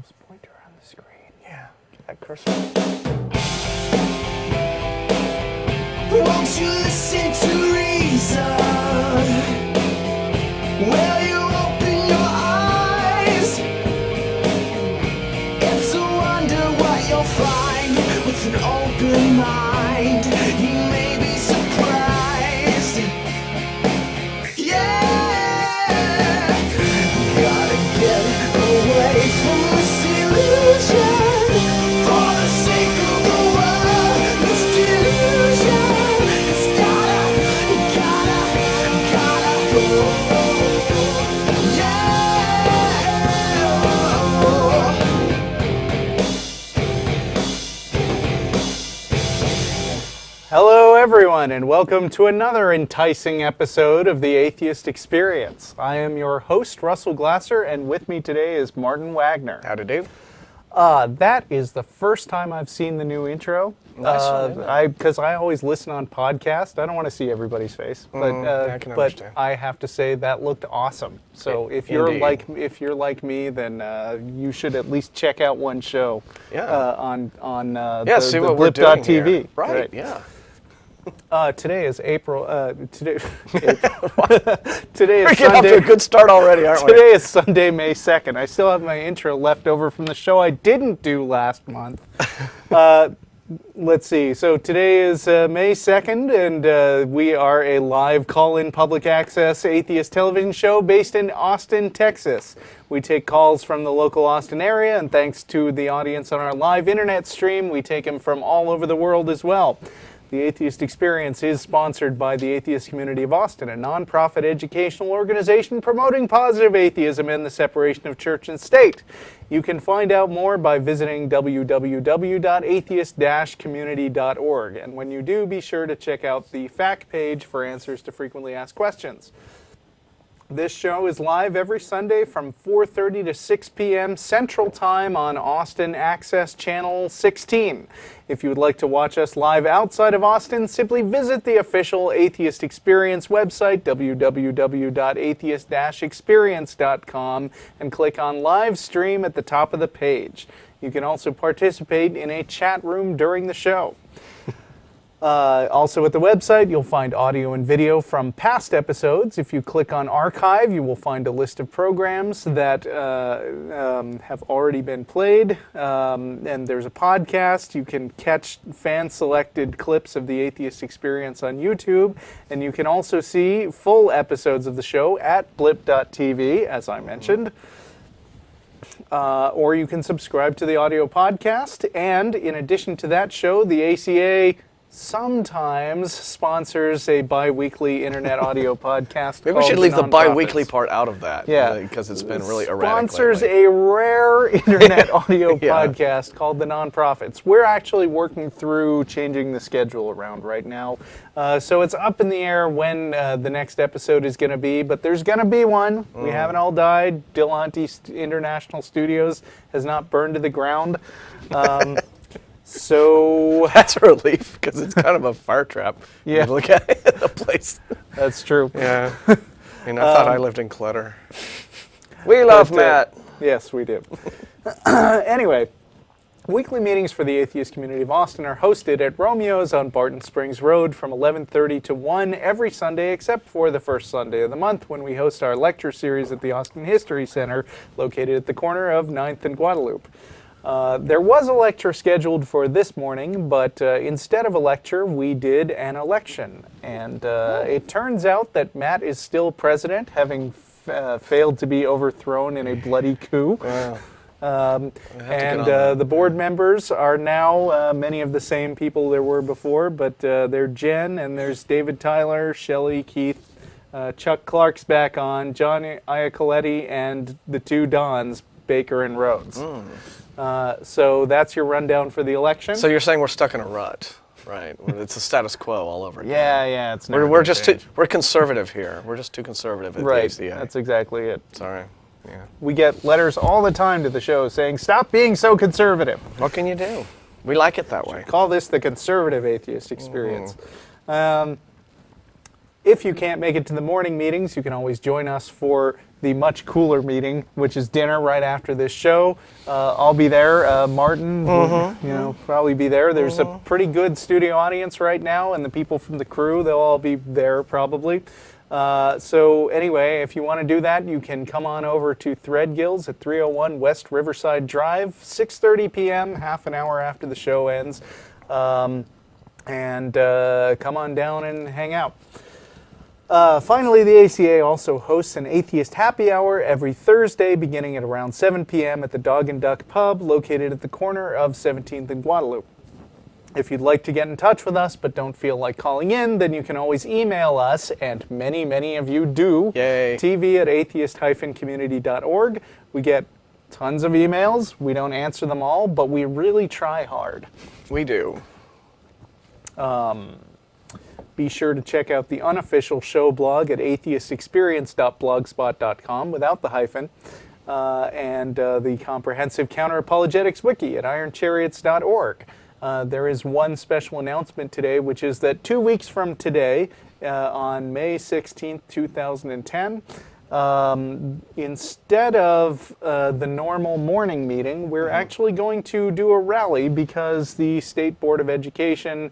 mouse pointer on the screen. Yeah, that cursor. Won't you listen to reason? Will you open your eyes? It's a wonder what you'll find with an open mind. You may be surprised. Yeah, gotta get away from this illusion for the sake of the world. This delusion has gotta go. Hello everyone, and welcome to another enticing episode of the Atheist Experience. I am your host, Russell Glasser, and with me today is Martin Wagner. How to do? That is the first time I've seen the new intro. Nice one, Because I always listen on podcast. I don't want to see everybody's face, but I can understand. I have to say that looked awesome. So if you're like me, then you should at least check out one show. On See the what we're doing here. blip.tv. Right. Yeah. Today is April. Today is We're getting off to a good start already, aren't we? Today is Sunday, May 2nd. I still have my intro left over from the show I didn't do last month. Let's see. So today is May 2nd, and we are a live call-in public access atheist television show based in Austin, Texas. We take calls from the local Austin area, and thanks to the audience on our live internet stream, we take them from all over the world as well. The Atheist Experience is sponsored by the Atheist Community of Austin, a nonprofit educational organization promoting positive atheism and the separation of church and state. You can find out more by visiting www.atheist-community.org. And when you do, be sure to check out the fact page for answers to frequently asked questions. This show is live every Sunday from 4:30 to 6 p.m. Central Time on Austin Access Channel 16. If you would like to watch us live outside of Austin, simply visit the official Atheist Experience website, www.atheist-experience.com, and click on Live Stream at the top of the page. You can also participate in a chat room during the show. Also at the website, you'll find audio and video from past episodes. If you click on Archive, you will find a list of programs that have already been played. And there's a podcast. You can catch fan-selected clips of the Atheist Experience on YouTube. And you can also see full episodes of the show at blip.tv, as I mentioned. Or you can subscribe to the audio podcast. And in addition to that show, the ACA sometimes sponsors a bi-weekly internet audio podcast. Maybe we should leave the bi-weekly Non-Profits. part out of that. Yeah. Because it's been really erratic Sponsors lately. a rare internet audio Yeah. podcast called The Non-Profits. We're actually working through changing the schedule around right now. So it's up in the air when the next episode is going to be, but there's going to be one. We haven't all died. Dilanti International Studios has not burned to the ground. So That's a relief, because it's kind of a fire trap. Yeah. You look at it, the place. that's true. Yeah. I thought I lived in clutter. We love Matt. Yes, we do. Anyway, weekly meetings for the Atheist Community of Austin are hosted at Romeo's on Barton Springs Road from 11:30 to 1 every Sunday, except for the first Sunday of the month when we host our lecture series at the Austin History Center, located at the corner of 9th and Guadalupe. There was a lecture scheduled for this morning, but instead of a lecture, we did an election. And it turns out that Matt is still president, having failed to be overthrown in a bloody coup. Wow. The board members are now many of the same people there were before, but they're Jen, and there's David Tyler, Shelley, Keith, Chuck Clark's back on, John Iacoletti, and the two Dons, Baker and Rhodes. So that's your rundown for the election. So you're saying we're stuck in a rut, right? It's a status quo all over again. Yeah, it's never We're gonna just change. we're conservative here. We're just too conservative at Right, the ACA. that's exactly it. Sorry. Yeah. We get letters all the time to the show saying, stop being so conservative. What can you do? We like it that way. Call this the conservative atheist experience. If you can't make it to the morning meetings, you can always join us for the much cooler meeting, which is dinner right after this show. I'll be there. Martin, will, probably be there. There's a pretty good studio audience right now, and the people from the crew, they'll all be there probably. So anyway, if you want to do that, you can come on over to Threadgills at 301 West Riverside Drive, 6:30 p.m., half an hour after the show ends. And come on down and hang out. Finally, the ACA also hosts an Atheist Happy Hour every Thursday beginning at around 7 p.m. at the Dog and Duck Pub located at the corner of 17th and Guadalupe. If you'd like to get in touch with us but don't feel like calling in, then you can always email us, and many, many of you do. Yay. tv@atheist-community.org. We get tons of emails. We don't answer them all, but we really try hard. We do. Be sure to check out the unofficial show blog at atheistexperience.blogspot.com without the hyphen, and the comprehensive counter-apologetics wiki at ironchariots.org. There is one special announcement today, which is that 2 weeks from today, on May 16th, 2010, instead of the normal morning meeting, we're actually going to do a rally because the State Board of Education,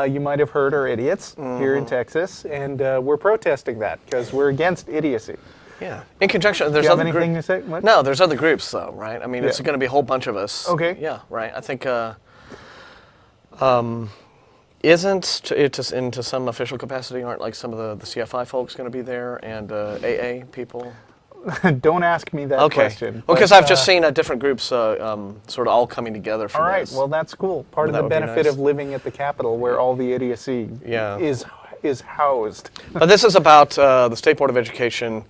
you might have heard, are idiots here in Texas, and we're protesting that because we're against idiocy. Yeah. In conjunction, there's Do you have other anything to say? What? No, there's other groups though, right? I mean, it's Yeah. going to be a whole bunch of us. Okay. Yeah, right. I think isn't it into some official capacity? Aren't like some of the CFI folks going to be there and AA people? Don't ask me that question. Well, because but, I've just seen different groups sort of all coming together for all right, this. well, that's cool. Part That of the would be benefit nice. of living at the Capitol, where all the idiocy is housed. But this is about the State Board of Education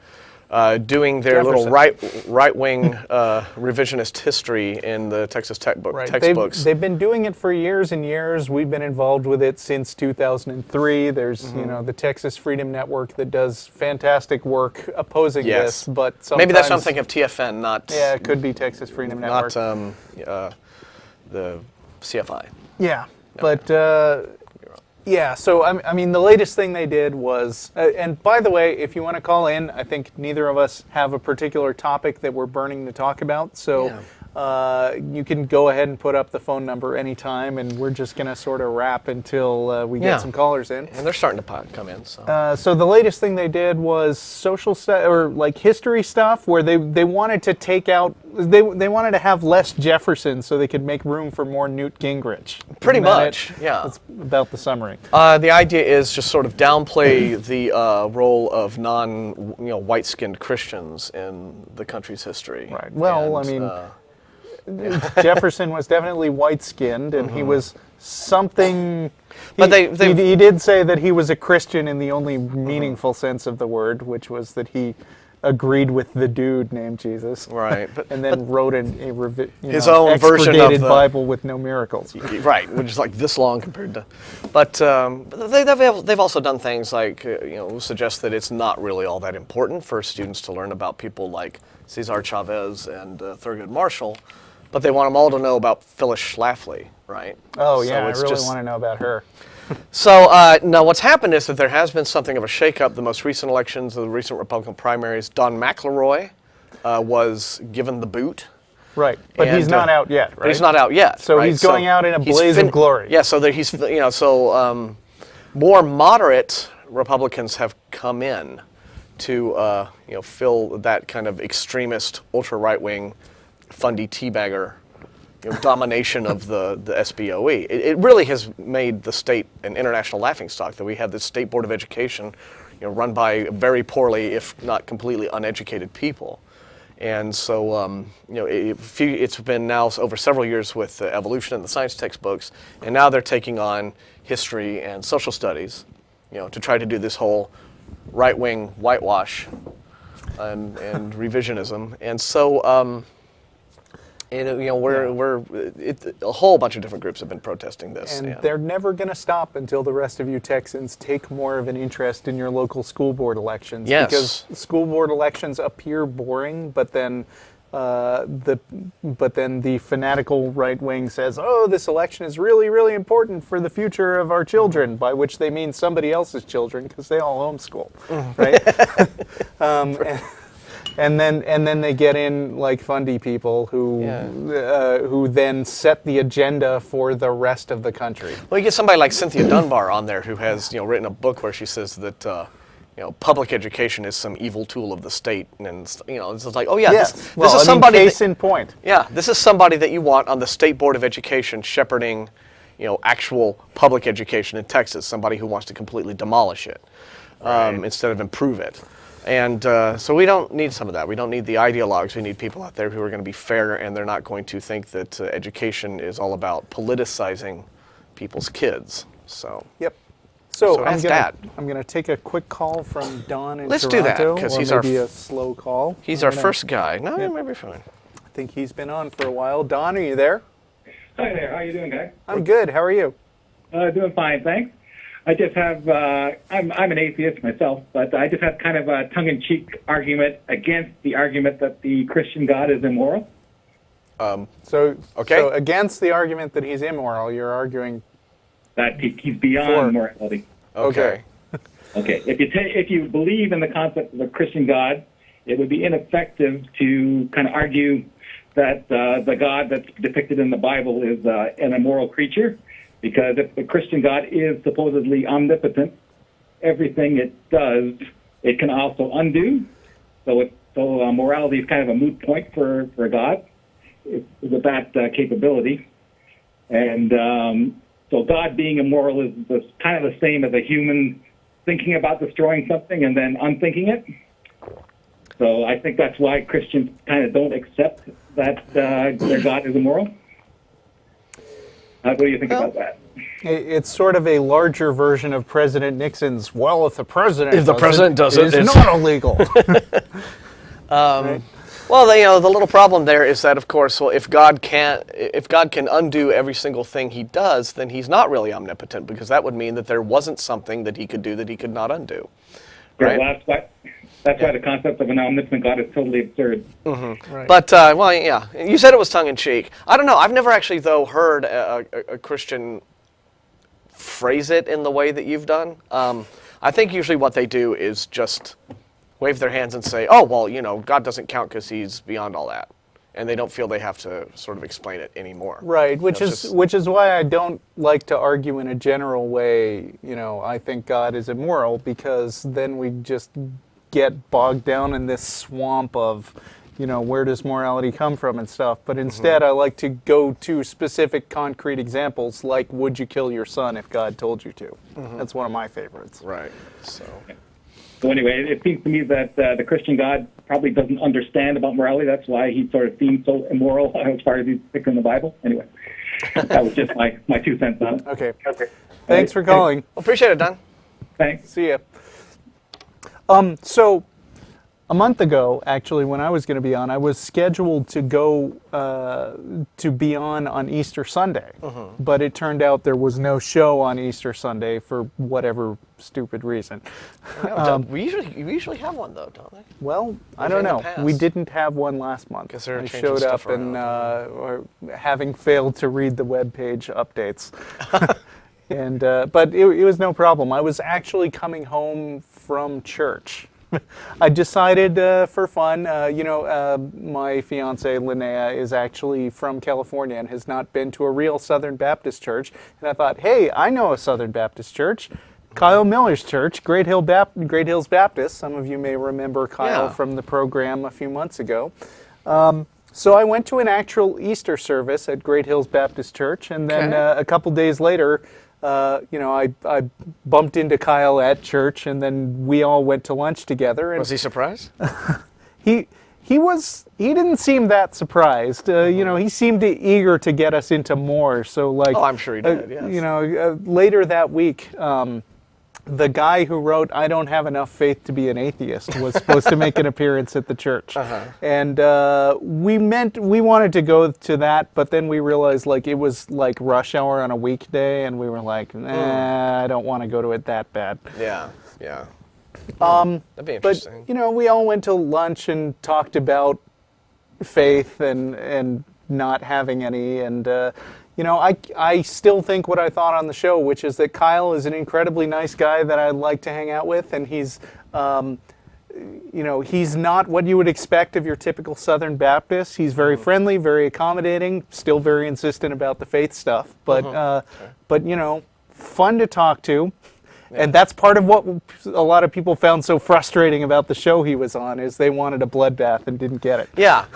doing their little right-wing revisionist history in the Texas textbooks. They've been doing it for years and years. We've been involved with it since 2003. There's the Texas Freedom Network that does fantastic work opposing this, but sometimes, maybe that's something of TFN, not it could be Texas Freedom Network, not the CFI. Yeah, but. Yeah, so I mean, the latest thing they did was, and by the way, if you want to call in, I think neither of us have a particular topic that we're burning to talk about, so you can go ahead and put up the phone number anytime, and we're just going to sort of wrap until we get some callers in. And they're starting to come in. So, so the latest thing they did was social stuff, or like history stuff, where they wanted to take out, they wanted to have less Jefferson so they could make room for more Newt Gingrich. Pretty much, yeah. That's about the summary. The idea is just sort of downplay the role of white-skinned Christians in the country's history. Right. Well, and, I mean, Jefferson was definitely white-skinned, and he was something. But he did say that he was a Christian in the only meaningful sense of the word, which was that he agreed with the dude named Jesus. Right. And then wrote his own version of the Bible with no miracles. Right, which is like this long compared to. But they've also done things like suggest that it's not really all that important for students to learn about people like Cesar Chavez and Thurgood Marshall, but they want them all to know about Phyllis Schlafly, right? Oh yeah, I really want to know about her. So now what's happened is that there has been something of a shakeup. The most recent elections, the recent Republican primaries, Don McElroy was given the boot. Right, but he's not out yet, right? But he's not out yet. So right? he's going out in a blaze of glory. Yeah, so that he's, more moderate Republicans have come in to, fill that kind of extremist, ultra-right-wing, fundy teabagger domination of the SBOE. It really has made the state an international laughingstock that we have this State Board of Education, run by very poorly, if not completely uneducated people. And so, it's been now over several years with the evolution and the science textbooks, and now they're taking on history and social studies, to try to do this whole right-wing whitewash and revisionism. And so, a whole bunch of different groups have been protesting this. And they're never going to stop until the rest of you Texans take more of an interest in your local school board elections. Yes. Because school board elections appear boring, but then but then the fanatical right wing says, "Oh, this election is really, really important for the future of our children," by which they mean somebody else's children because they all homeschool, right? And then they get in like fundy people who then set the agenda for the rest of the country. Well, you get somebody like Cynthia Dunbar on there who has written a book where she says that public education is some evil tool of the state, and it's like, oh yeah, this is somebody. Case in point. Yeah, this is somebody that you want on the State Board of Education shepherding, actual public education in Texas. Somebody who wants to completely demolish it instead of improve it. And so we don't need some of that. We don't need the ideologues. We need people out there who are going to be fair, and they're not going to think that education is all about politicizing people's kids. So. Yep. So ask Dad. I'm gonna take a quick call from Don in Let's Toronto. do that, because he's maybe a slow call. He's our first guy. No, it might be fine. I think he's been on for a while. Don, are you there? Hi there. How you doing, guys? I'm good. How are you? Doing fine, thanks. I just have, I'm an atheist myself, but I just have kind of a tongue-in-cheek argument against the argument that the Christian God is immoral. So okay. Against the argument that he's immoral, you're arguing That he's beyond morality. Okay. Okay. If you believe in the concept of a Christian God, it would be ineffective to kind of argue that the God that's depicted in the Bible is an immoral creature, because if the Christian God is supposedly omnipotent, everything it does, it can also undo. So morality is kind of a moot point for God with that capability. And so God being immoral is kind of the same as a human thinking about destroying something and then unthinking it. So I think that's why Christians kind of don't accept that their God is immoral. What do you think about that? It's sort of a larger version of President Nixon's, well, if the president does it, it's not illegal. Right? Well, the little problem there is that, of course, if God can undo every single thing he does, then he's not really omnipotent, because that would mean that there wasn't something that he could do that he could not undo. Right? Well, that's why the concept of an omnipotent God is totally absurd. Mm-hmm. Right. But, you said it was tongue-in-cheek. I don't know. I've never actually, though, heard a Christian phrase it in the way that you've done. I think usually what they do is just wave their hands and say, oh, well, God doesn't count because he's beyond all that. And they don't feel they have to sort of explain it anymore. Right, which is why I don't like to argue in a general way, I think God is immoral, because then we just get bogged down in this swamp of, where does morality come from and stuff. But instead, I like to go to specific concrete examples, like, would you kill your son if God told you to? That's one of my favorites. Right, so anyway, it seems to me that the Christian God probably doesn't understand about morality. That's why he sort of seems so immoral as far as he's depicted in the Bible. Anyway, that was just my 2 cents on it. Okay. Thanks for calling. Well, appreciate it, Don. Thanks. See ya. So a month ago, actually, when I was going to be on, I was scheduled to go to be on Easter Sunday, but it turned out there was no show on Easter Sunday for whatever stupid reason. We usually have one, though, don't they? Well, I don't know. We didn't have one last month. I showed up and having failed to read the webpage updates. And but it was no problem. I was actually coming home from church. I decided for fun, my fiance Linnea is actually from California and has not been to a real Southern Baptist church. And I thought, hey, I know a Southern Baptist church. Kyle Miller's church, Great Hills Baptist. Some of you may remember Kyle from the program a few months ago. So I went to an actual Easter service at Great Hills Baptist Church, and then a couple days later, I bumped into Kyle at church, and then we all went to lunch together. And was he surprised? He didn't seem that surprised. He seemed eager to get us into more. So I'm sure he did. Yes. Later that week, the guy who wrote "I don't have enough faith to be an atheist" was supposed to make an appearance at the church, and we wanted to go to that, but then we realized it was like rush hour on a weekday, and we were like, I don't want to go to it that bad. Yeah. That'd be interesting. But we all went to lunch and talked about faith and not having any. And I still think what I thought on the show, which is that Kyle is an incredibly nice guy that I'd like to hang out with, and he's he's not what you would expect of your typical Southern Baptist. He's very friendly, very accommodating, still very insistent about the faith stuff, but fun to talk to. And that's part of what a lot of people found so frustrating about the show he was on, is they wanted a bloodbath and didn't get it. Yeah,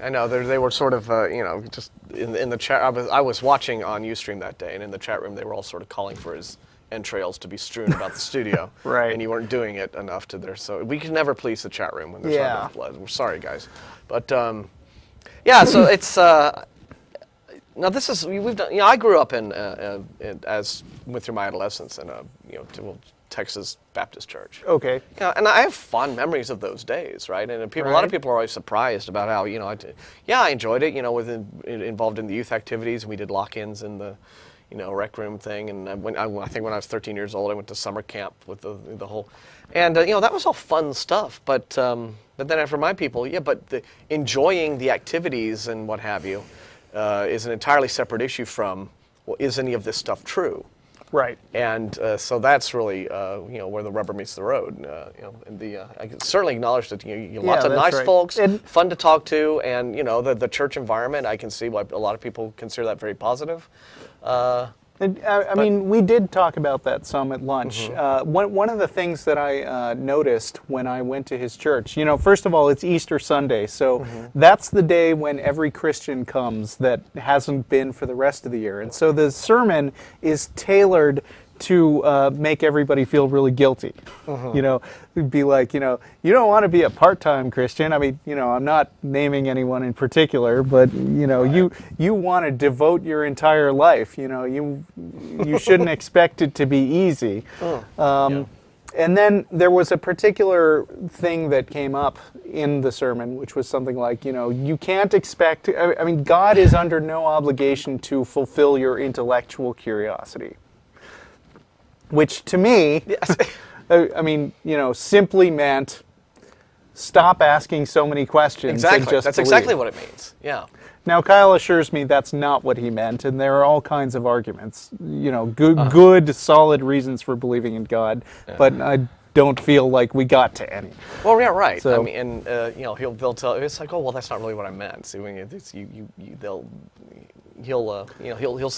I know. They were sort of, just in the chat. I was watching on Ustream that day, and in the chat room, they were all sort of calling for his entrails to be strewn about the studio. Right. And you weren't doing it enough to there. So we can never please the chat room when there's not enough blood. We're sorry, guys. But, so it's... Now this is we've done. I grew up went through my adolescence in a Texas Baptist church. Okay. And I have fond memories of those days, right? And a lot of people are always surprised about how I enjoyed it. Involved in the youth activities, and we did lock-ins in the rec room thing. And I think when I was 13 years old, I went to summer camp with the whole, and that was all fun stuff. But then after my people, enjoying the activities and what have you. Is an entirely separate issue from, well, is any of this stuff true? Right. And so that's really, where the rubber meets the road. I can certainly acknowledge that lots of nice folks, fun to talk to, and the church environment. I can see why a lot of people consider that very positive. I mean, we did talk about that some at lunch. One of the things that I noticed when I went to his church, first of all, it's Easter Sunday, so that's the day when every Christian comes that hasn't been for the rest of the year. And so the sermon is tailored to make everybody feel really guilty. It'd be like, you don't want to be a part-time Christian. I mean, I'm not naming anyone in particular, but you want to devote your entire life. You shouldn't expect it to be easy. And then there was a particular thing that came up in the sermon, which was something like, you can't expect. I mean, God is under no obligation to fulfill your intellectual curiosity. Which to me, I mean, simply meant stop asking so many questions. Exactly. And just That's believe. exactly what it means. Yeah. Now, Kyle assures me that's not what he meant, and there are all kinds of arguments. Good, solid reasons for believing in God, but I don't feel like we got to any. Well, yeah, right. So, I mean, and they'll tell. It's like, oh, well, that's not really what I meant. See, when he'll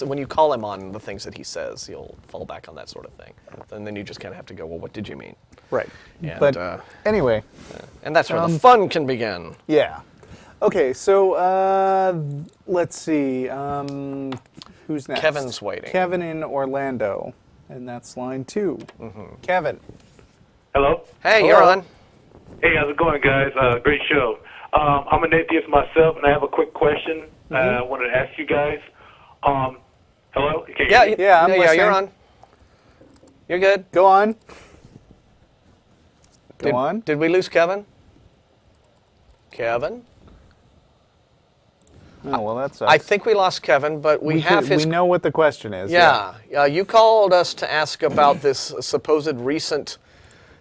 when you call him on the things that he says, he'll fall back on that sort of thing, and then you just kind of have to go, well, what did you mean? Right. And, but anyway, and that's where the fun can begin. Yeah. Okay, so let's see. Who's next? Kevin's waiting. Kevin in Orlando, and that's line 2. Kevin. Hello? Hey, Hello. you're on. Hey, how's it going, guys? Great show. I'm an atheist myself, and I have a quick question I wanted to ask you guys. Hello? Can you hear me? Yeah, I'm listening. You're on. You're good. Go on. Go on. Did we lose Kevin? Kevin? Oh, well, that sucks. I think we lost Kevin, but we have his... We know what the question is. Yeah. You called us to ask about this supposed recent...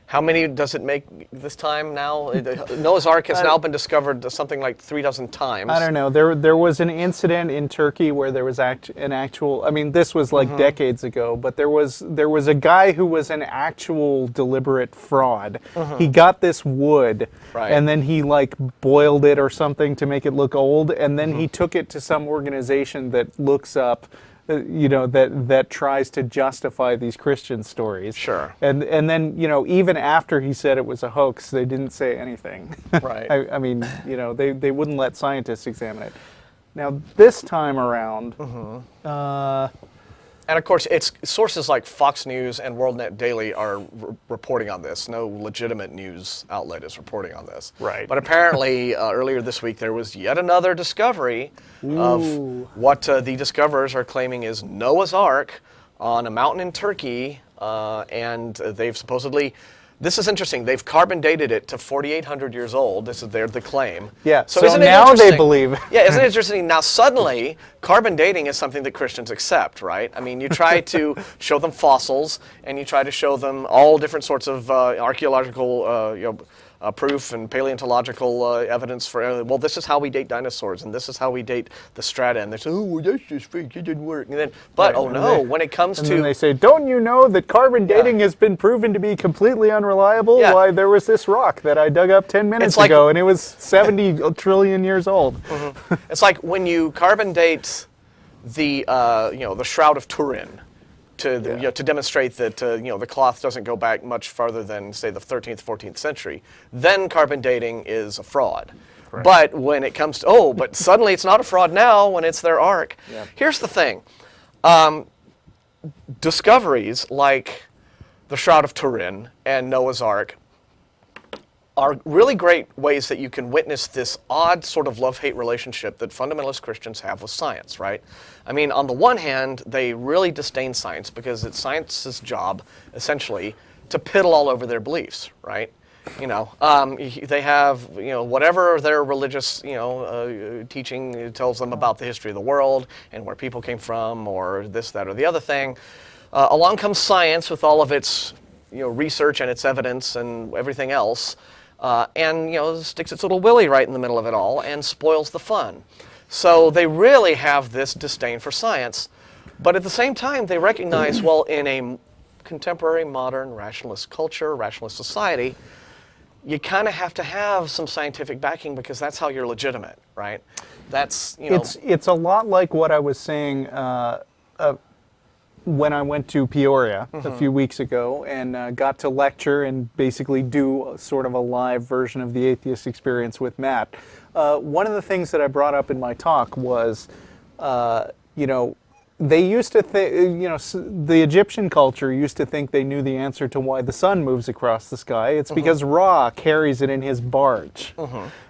How many does it make this time now? Noah's Ark has now been discovered something like 36 times. I don't know. There was an incident in Turkey where there was an actual. I mean, this was like decades ago, but there was a guy who was an actual deliberate fraud. He got this wood, and then he boiled it or something to make it look old, and then he took it to some organization that looks up. That tries to justify these Christian stories. Sure. And then, even after he said it was a hoax, they didn't say anything. Right. I mean, they wouldn't let scientists examine it. Now, this time around, and of course, it's sources like Fox News and WorldNet Daily are reporting on this. No legitimate news outlet is reporting on this. Right. But apparently, earlier this week, there was yet another discovery of what the discoverers are claiming is Noah's Ark on a mountain in Turkey, and they've supposedly... This is interesting. They've carbon dated it to 4,800 years old. This is the claim. Yeah. So isn't it now they interesting? believe. Yeah. Isn't it interesting? Now suddenly, carbon dating is something that Christians accept, right? I mean, you try to show them fossils, and you try to show them all different sorts of archaeological proof and paleontological evidence for, well, this is how we date dinosaurs, and this is how we date the strata, and they say, oh, well, that's just fake, it didn't work. And then, but, Right, oh no, when it comes and to... then they say, don't you know that carbon dating has been proven to be completely unreliable? Yeah. Why, there was this rock that I dug up 10 minutes like- ago, and it was 70 trillion years old. It's like when you carbon date the the Shroud of Turin to to demonstrate that the cloth doesn't go back much farther than, say, the 13th, 14th century. Then carbon dating is a fraud. But when it comes to but suddenly it's not a fraud now when it's their ark. Yeah. Here's the thing: discoveries like the Shroud of Turin and Noah's Ark are really great ways that you can witness this odd sort of love-hate relationship that fundamentalist Christians have with science, right? I mean, on the one hand, they really disdain science because it's science's job, essentially, to piddle all over their beliefs, right? They have, whatever their religious, teaching tells them about the history of the world and where people came from or this, that, or the other thing. Along comes science with all of its, research and its evidence and everything else. And sticks its little willy right in the middle of it all and spoils the fun. So they really have this disdain for science, but at the same time they recognize, well, in a contemporary, modern, rationalist culture, rationalist society, you kind of have to have some scientific backing because that's how you're legitimate, right? That's, It's a lot like what I was saying when I went to Peoria a few weeks ago and got to lecture and basically do sort of a live version of the Atheist Experience with Matt. One of the things that I brought up in my talk was, they used to think, the Egyptian culture used to think they knew the answer to why the sun moves across the sky. It's because Ra carries it in his barge.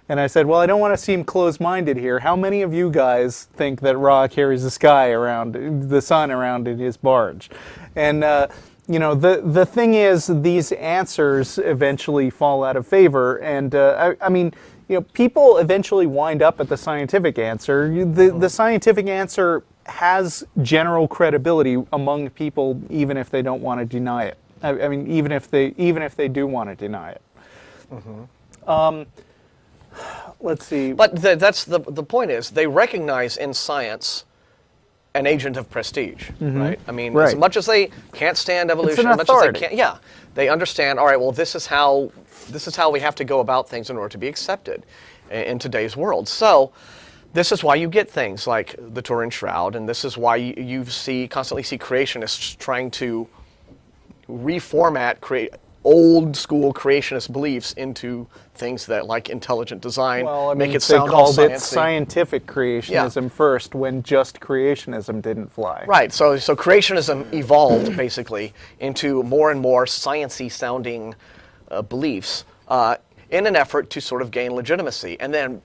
And I said, well, I don't want to seem closed-minded here. How many of you guys think that Ra carries the sun around in his barge? And, the thing is, these answers eventually fall out of favor. And, people eventually wind up at the scientific answer. The scientific answer has general credibility among people, even if they don't want to deny it. Even if they do want to deny it. Let's see. But that's the point is they recognize in science an agent of prestige, right? I mean, as much as they can't stand evolution, as much as they can't, they understand. All right, well, this is how we have to go about things in order to be accepted in today's world. So this is why you get things like the Turin Shroud, and this is why you constantly see creationists trying to create old school creationist beliefs into things that, like intelligent design, make it sound all they called it sciencey. scientific creationism first, when just creationism didn't fly. Right. So creationism evolved basically into more and more sciencey sounding beliefs in an effort to sort of gain legitimacy.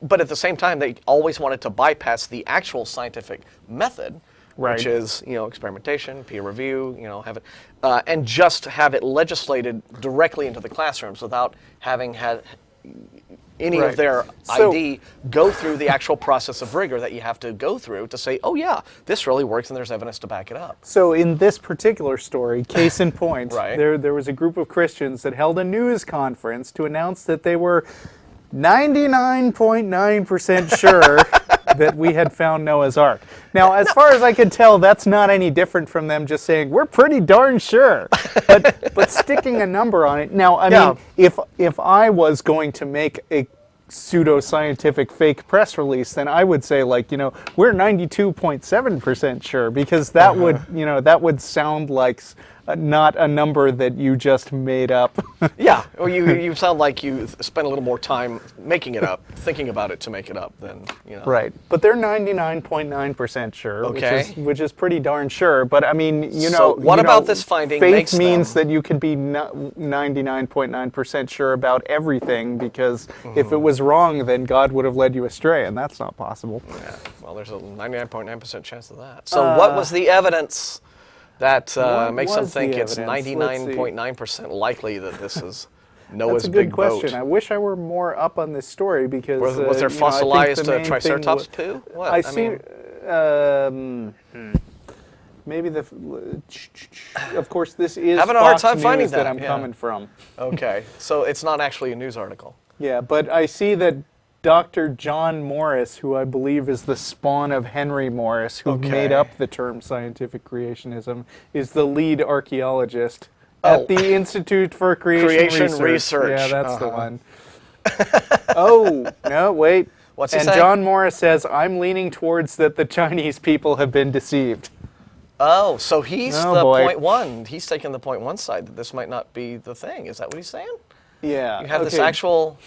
But at the same time, they always wanted to bypass the actual scientific method. Right. Which is, experimentation, peer review, have it, and just have it legislated directly into the classrooms without having had any of their ID go through the actual process of rigor that you have to go through to say, oh yeah, this really works and there's evidence to back it up. So in this particular story, case in point, Right. there was a group of Christians that held a news conference to announce that they were 99.9% sure that we had found Noah's Ark. Now, as far as I can tell, that's not any different from them just saying, we're pretty darn sure, but sticking a number on it. Now, I mean, if I was going to make a pseudo-scientific fake press release, then I would say, we're 92.7% sure, because that would, that would sound like not a number that you just made up. Yeah, or you sound like you spent a little more time making it up, thinking about it to make it up than, Right, but they're 99.9% sure, Okay. which is pretty darn sure. But I mean, So what about this finding faith makes means them- that you can be 99.9% sure about everything, because if it was wrong, then God would have led you astray, and that's not possible. Yeah, well, there's a 99.9% chance of that. So what was the evidence that What makes them was the think it's evidence? 99.9% likely that this is Noah's That's a good big question. boat? I wish I were more up on this story, because Was there I think fossilized the main thing Triceratops wa- poo? What? I see. maybe the. Of course, this is Having a hard Fox time News finding that that, I'm yeah. coming from. Okay, so it's not actually a news article. Yeah, but I see that Dr. John Morris, who I believe is the spawn of Henry Morris, who Okay. made up the term scientific creationism, is the lead archaeologist Oh. at the Institute for Creation Research. Yeah, that's the one. Oh, no, wait. What's he and saying? John Morris says, I'm leaning towards that the Chinese people have been deceived. Oh, so he's Oh, the boy. point one. He's taking the point one side that this might not be the thing. Is that what he's saying? Yeah. You have this okay. actual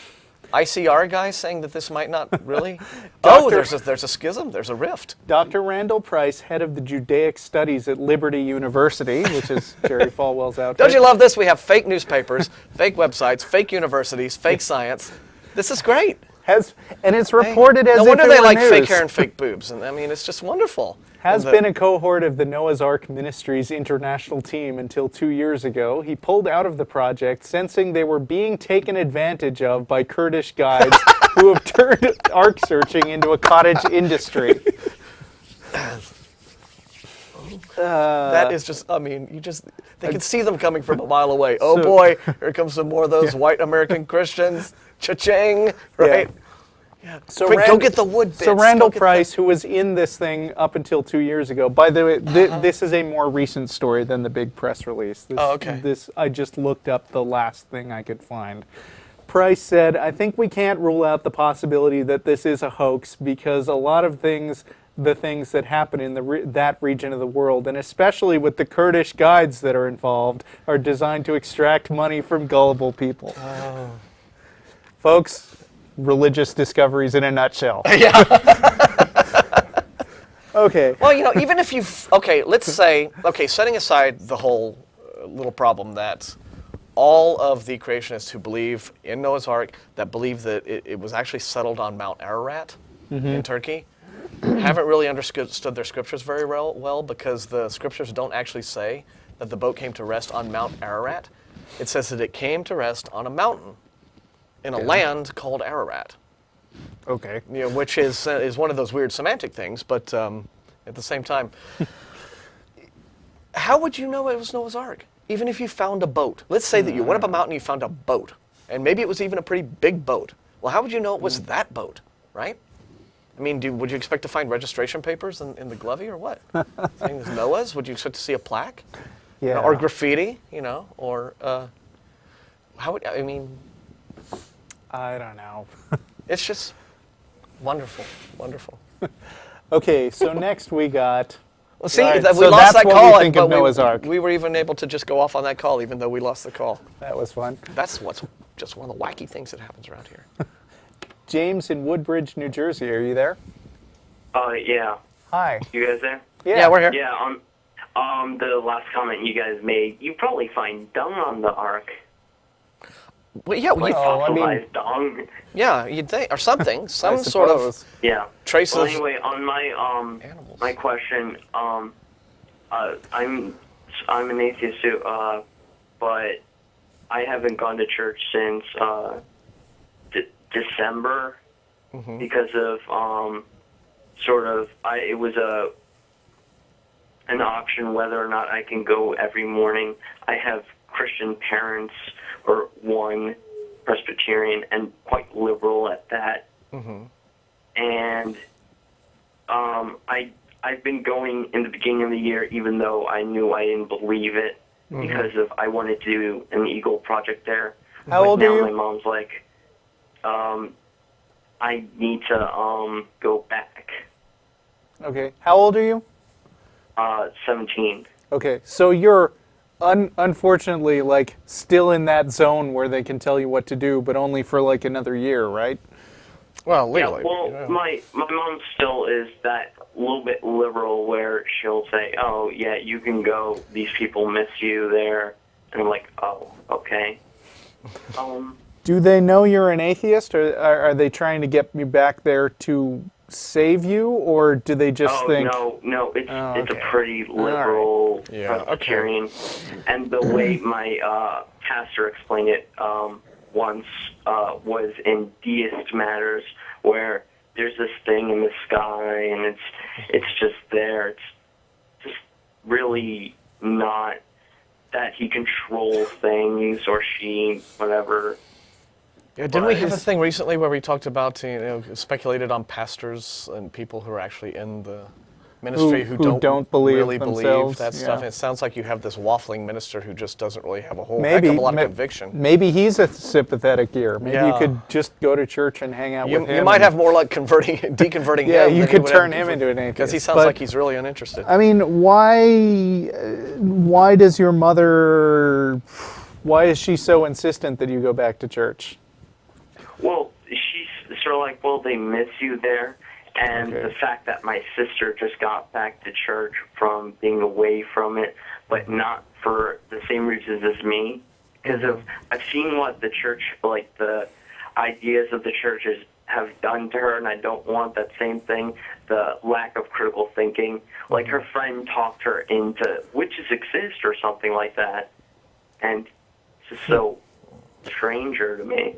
ICR guy saying that this might not really. Oh, Doctor- there's a schism. There's a rift. Dr. Randall Price, head of the Judaic Studies at Liberty University, which is Jerry Falwell's outfit. Don't you love this? We have fake newspapers, fake websites, fake universities, fake science. This is great. And it's reported as no if wonder it they were like news. fake hair and fake boobs. And I mean, it's just wonderful. Has And been a cohort of the Noah's Ark Ministries international team until 2 years ago. He pulled out of the project, sensing they were being taken advantage of by Kurdish guides who have turned ark searching into a cottage industry. that is just, I mean, they can see them coming from a mile away. Oh So- boy, here comes some more of those white American Christians. Cha-ching, right? Yeah. So Quick, go get the wood bits. So Randall Go get Price, who was in this thing up until 2 years ago, by the way, this is a more recent story than the big press release. This, Oh, okay. I just looked up the last thing I could find. Price said, I think we can't rule out the possibility that this is a hoax because a lot of things, the things that happen in that region of the world, and especially with the Kurdish guides that are involved, are designed to extract money from gullible people. Oh. Folks, religious discoveries in a nutshell. Yeah. Okay. Well, even if let's say, setting aside the whole little problem that all of the creationists who believe in Noah's Ark, that believe that it was actually settled on Mount Ararat in Turkey, haven't really understood their scriptures very well because the scriptures don't actually say that the boat came to rest on Mount Ararat. It says that it came to rest on a mountain in a land called Ararat. Okay. Which is one of those weird semantic things, but at the same time, how would you know it was Noah's Ark? Even if you found a boat. Let's say that you went up a mountain and you found a boat, and maybe it was even a pretty big boat. Well, how would you know it was that boat, right? I mean, would you expect to find registration papers in the glovey or what? Saying it's Noah's? Would you expect to see a plaque? Yeah. Or graffiti, or how would, I mean... I don't know. It's just wonderful, wonderful. Okay, so next we got. Well, see, Right, we so lost that's that what call, we think of but Noah's Ark. we were even able to just go off on that call, even though we lost the call. That was fun. That's what's just one of the wacky things that happens around here. James in Woodbridge, New Jersey. Are you there? Yeah. Hi. You guys there? Yeah, we're here. Yeah, the last comment you guys made, you probably find dung on the Ark. Well, yeah, Fossilized dung. yeah, you'd think, or something, I some sort of suppose. Yeah. traces. Well, anyway, on my Animals. my question, I'm an atheist too, but I haven't gone to church since December because of it was an option whether or not I can go every morning. I have Christian parents, or one Presbyterian and quite liberal at that. And I've been going in the beginning of the year, even though I knew I didn't believe it, because I wanted to do an Eagle project there. How But old now are you? my mom's like, I need to go back. Okay. How old are you? 17. Okay, so you're unfortunately still in that zone where they can tell you what to do, but only for another year, right? Well, Yeah, legally. well, my mom still is that little bit liberal where she'll say, oh, yeah, you can go. These people miss you there. And I'm like, oh, okay. Do they know you're an atheist, or are they trying to get me back there to save you, or do they just think? No, it's okay. a pretty liberal Yeah, okay. Presbyterian. And the way my pastor explained it once was in Deist Matters, where there's this thing in the sky, and it's just there. It's just really not that he controls things or she, whatever. Yeah, didn't we have a thing recently where we talked about, speculated on pastors and people who are actually in the ministry who don't believe really themselves, believe that stuff? And it sounds like you have this waffling minister who just doesn't really have a whole heck Maybe of a lot of conviction. Maybe he's a sympathetic ear. Maybe you Yeah. could just go to church and hang out with him. You might have more luck deconverting Yeah, him. you than could would turn have him into an atheist. because he sounds But, like he's really uninterested. I mean, why does your mother? Why is she so insistent that you go back to church? Well, she's sort of like, well, they miss you there. And Okay. the fact that my sister just got back to church from being away from it, but not for the same reasons as me. Because I've seen what the church, like the ideas of the churches have done to her, and I don't want that same thing, the lack of critical thinking. Like her friend talked her into witches exist or something like that. And it's just so stranger to me.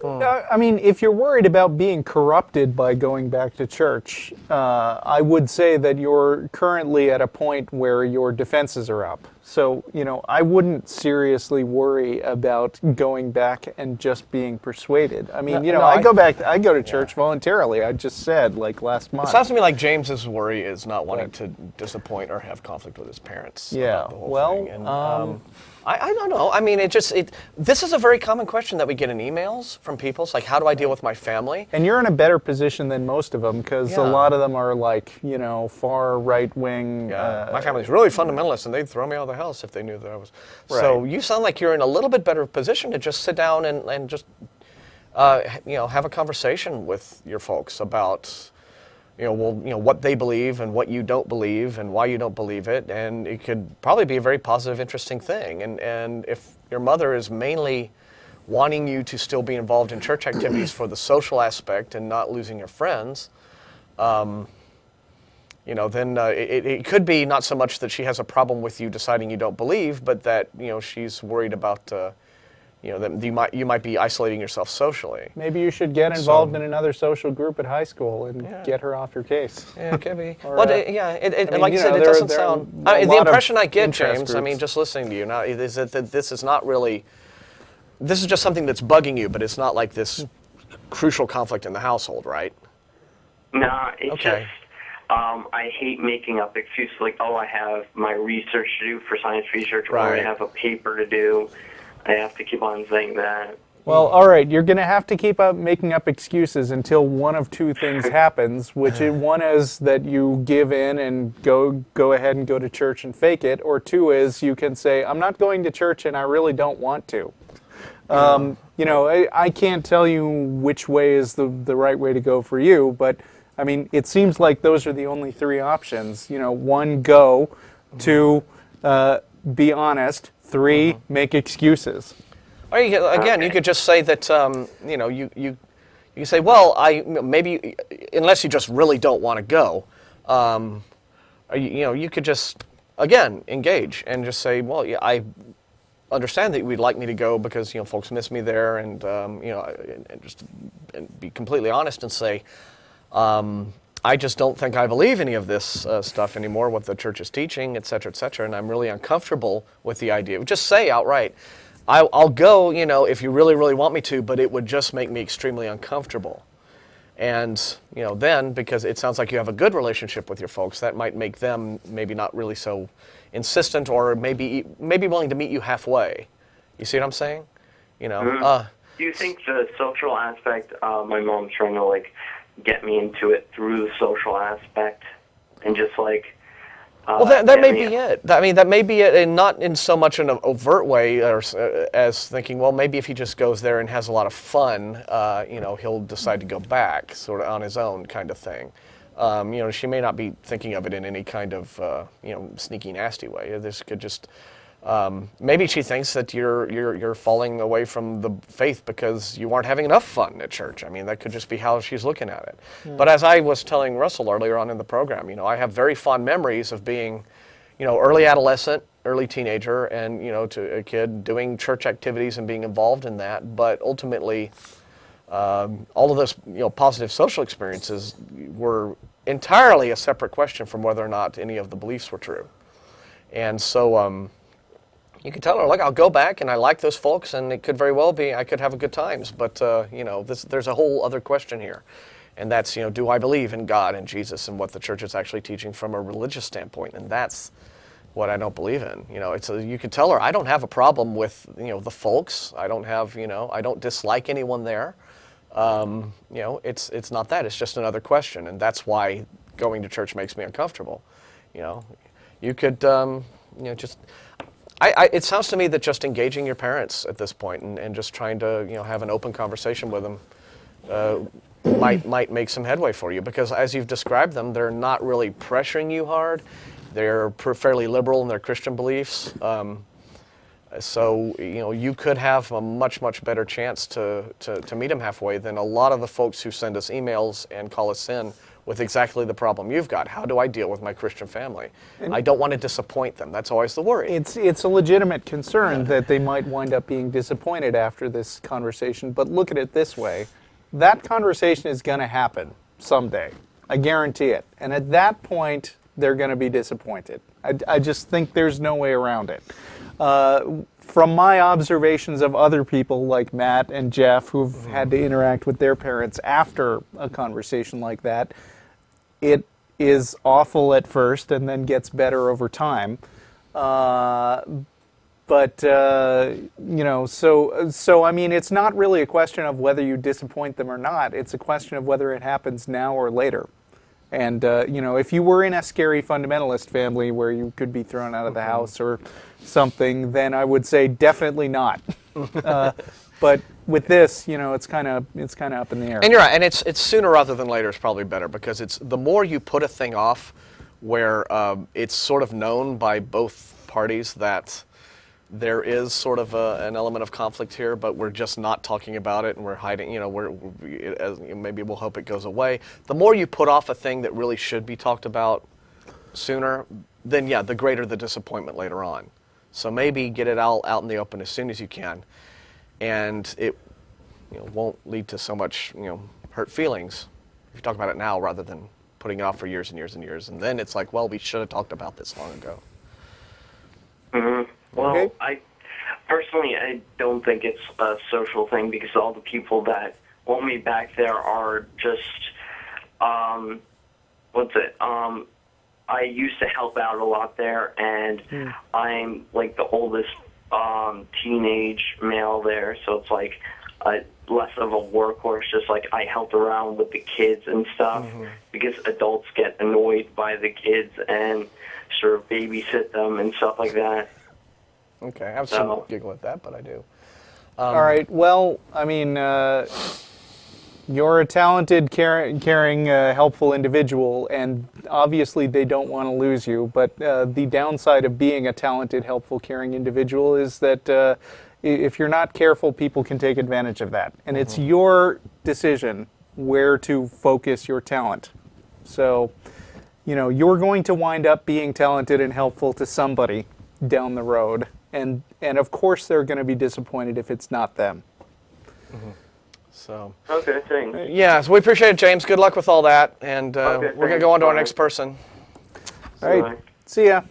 I mean, if you're worried about being corrupted by going back to church, I would say that you're currently at a point where your defenses are up. So, I wouldn't seriously worry about going back and just being persuaded. I mean, I go to church voluntarily. I just said, like last month. It sounds to me like James's worry is not wanting to disappoint or have conflict with his parents. Yeah, about the whole well, thing. And, I don't know. I mean, this is a very common question that we get in emails from people. It's like, how do I deal with my family? And you're in a better position than most of them because Yeah. a lot of them are like, far right wing. My family's really fundamentalist, and they'd throw me out of the house if they knew that I was. Right. So you sound like you're in a little bit better position to just sit down and just, have a conversation with your folks about, what they believe and what you don't believe and why you don't believe it. And it could probably be a very positive, interesting thing. And if your mother is mainly wanting you to still be involved in church activities for the social aspect and not losing your friends, then it could be not so much that she has a problem with you deciding you don't believe, but that she's worried about that you might be isolating yourself socially. Maybe you should get involved in another social group at high school and get her off your case. Yeah, it could be. Or, Well, I mean, like you said, it there doesn't are sound. a The lot of impression I get, interest James, I mean, groups. just listening to you now, is that this is not really. This is just something that's bugging you, but it's not like this crucial conflict in the household, right? Nah, it's Okay. just, I hate making up excuses like, oh, I have my research to do for science research, or I Right. have a paper to do. I have to keep on saying that. Well, all right, you're going to have to keep up making up excuses until one of two things happens, which one is that you give in and go ahead and go to church and fake it, or two is you can say, I'm not going to church and I really don't want to. I can't tell you which way is the right way to go for you, but I mean, it seems like those are the only three options. One, go. Two, be honest. Three, make excuses. Or you could just say that you say, well, maybe unless you just really don't want to go, you could just again engage and just say, well, yeah, I understand that you'd like me to go because folks miss me there, and and be completely honest and say, I just don't think I believe any of this stuff anymore, what the church is teaching, et cetera, and I'm really uncomfortable with the idea. Just say outright, I'll go, if you really, really want me to, but it would just make me extremely uncomfortable. And, then, because it sounds like you have a good relationship with your folks, that might make them maybe not really so insistent, or maybe willing to meet you halfway. You see what I'm saying? Do you think the social aspect, my mom's trying to, get me into it through the social aspect, and just, well, that may be it. I mean, that may be it, and not in so much an overt way as thinking, well, maybe if he just goes there and has a lot of fun, he'll decide to go back, sort of on his own kind of thing. She may not be thinking of it in any kind of, sneaky, nasty way. This could just, maybe she thinks that you're falling away from the faith because you aren't having enough fun at church. I mean, that could just be how she's looking at it. But as I was telling Russell earlier on in the program, I have very fond memories of being, early adolescent, early teenager, and, to a kid doing church activities and being involved in that. But ultimately, all of those, positive social experiences were entirely a separate question from whether or not any of the beliefs were true. And so you can tell her, look, I'll go back and I like those folks, and it could very well be I could have a good times, but there's a whole other question here, and that's, do I believe in God and Jesus and what the church is actually teaching from a religious standpoint? And that's what I don't believe in. You can tell her I don't have a problem with the folks. I don't have I don't dislike anyone there. It's not that. It's just another question, and that's why going to church makes me uncomfortable. You could just. It sounds to me that just engaging your parents at this point and just trying to have an open conversation with them might make some headway for you, because as you've described them, they're not really pressuring you hard. They're fairly liberal in their Christian beliefs, so you could have a much better chance to meet them halfway than a lot of the folks who send us emails and call us in with exactly the problem you've got. How do I deal with my Christian family? I don't want to disappoint them. That's always the worry. It's a legitimate concern that they might wind up being disappointed after this conversation, but look at it this way. That conversation is going to happen someday. I guarantee it. And at that point, they're going to be disappointed. I just think there's no way around it. From my observations of other people like Matt and Jeff who've had to interact with their parents after a conversation like that, it is awful at first and then gets better over time. So I mean, it's not really a question of whether you disappoint them or not. It's a question of whether it happens now or later. And, if you were in a scary fundamentalist family where you could be thrown out of the house or something, then I would say definitely not. But with this, it's kind of up in the air. And you're right, and it's sooner rather than later is probably better, because it's the more you put a thing off where it's sort of known by both parties that there is sort of an element of conflict here, but we're just not talking about it and we're hiding, maybe we'll hope it goes away. The more you put off a thing that really should be talked about sooner, then the greater the disappointment later on. So maybe get it all out in the open as soon as you can, and it won't lead to so much hurt feelings if you talk about it now rather than putting it off for years and years and years, and then it's like, well, we should have talked about this long ago. Mm-hmm. Well, Okay. I don't think it's a social thing, because all the people that want me back there are just, I used to help out a lot there, and I'm like the oldest teenage male there, so it's like less of a workhorse, just like I help around with the kids and stuff, because adults get annoyed by the kids and sort of babysit them and stuff like that. Okay, I have some giggle at that, but I do. All right. Well, I mean, you're a talented, caring, helpful individual, and obviously they don't want to lose you. But the downside of being a talented, helpful, caring individual is that if you're not careful, people can take advantage of that. And it's your decision where to focus your talent. So, you're going to wind up being talented and helpful to somebody down the road. And of course they're going to be disappointed if it's not them. So. Okay, thanks. Yeah, so we appreciate it, James. Good luck with all that, and we're going to go on to our next person. All right, see ya.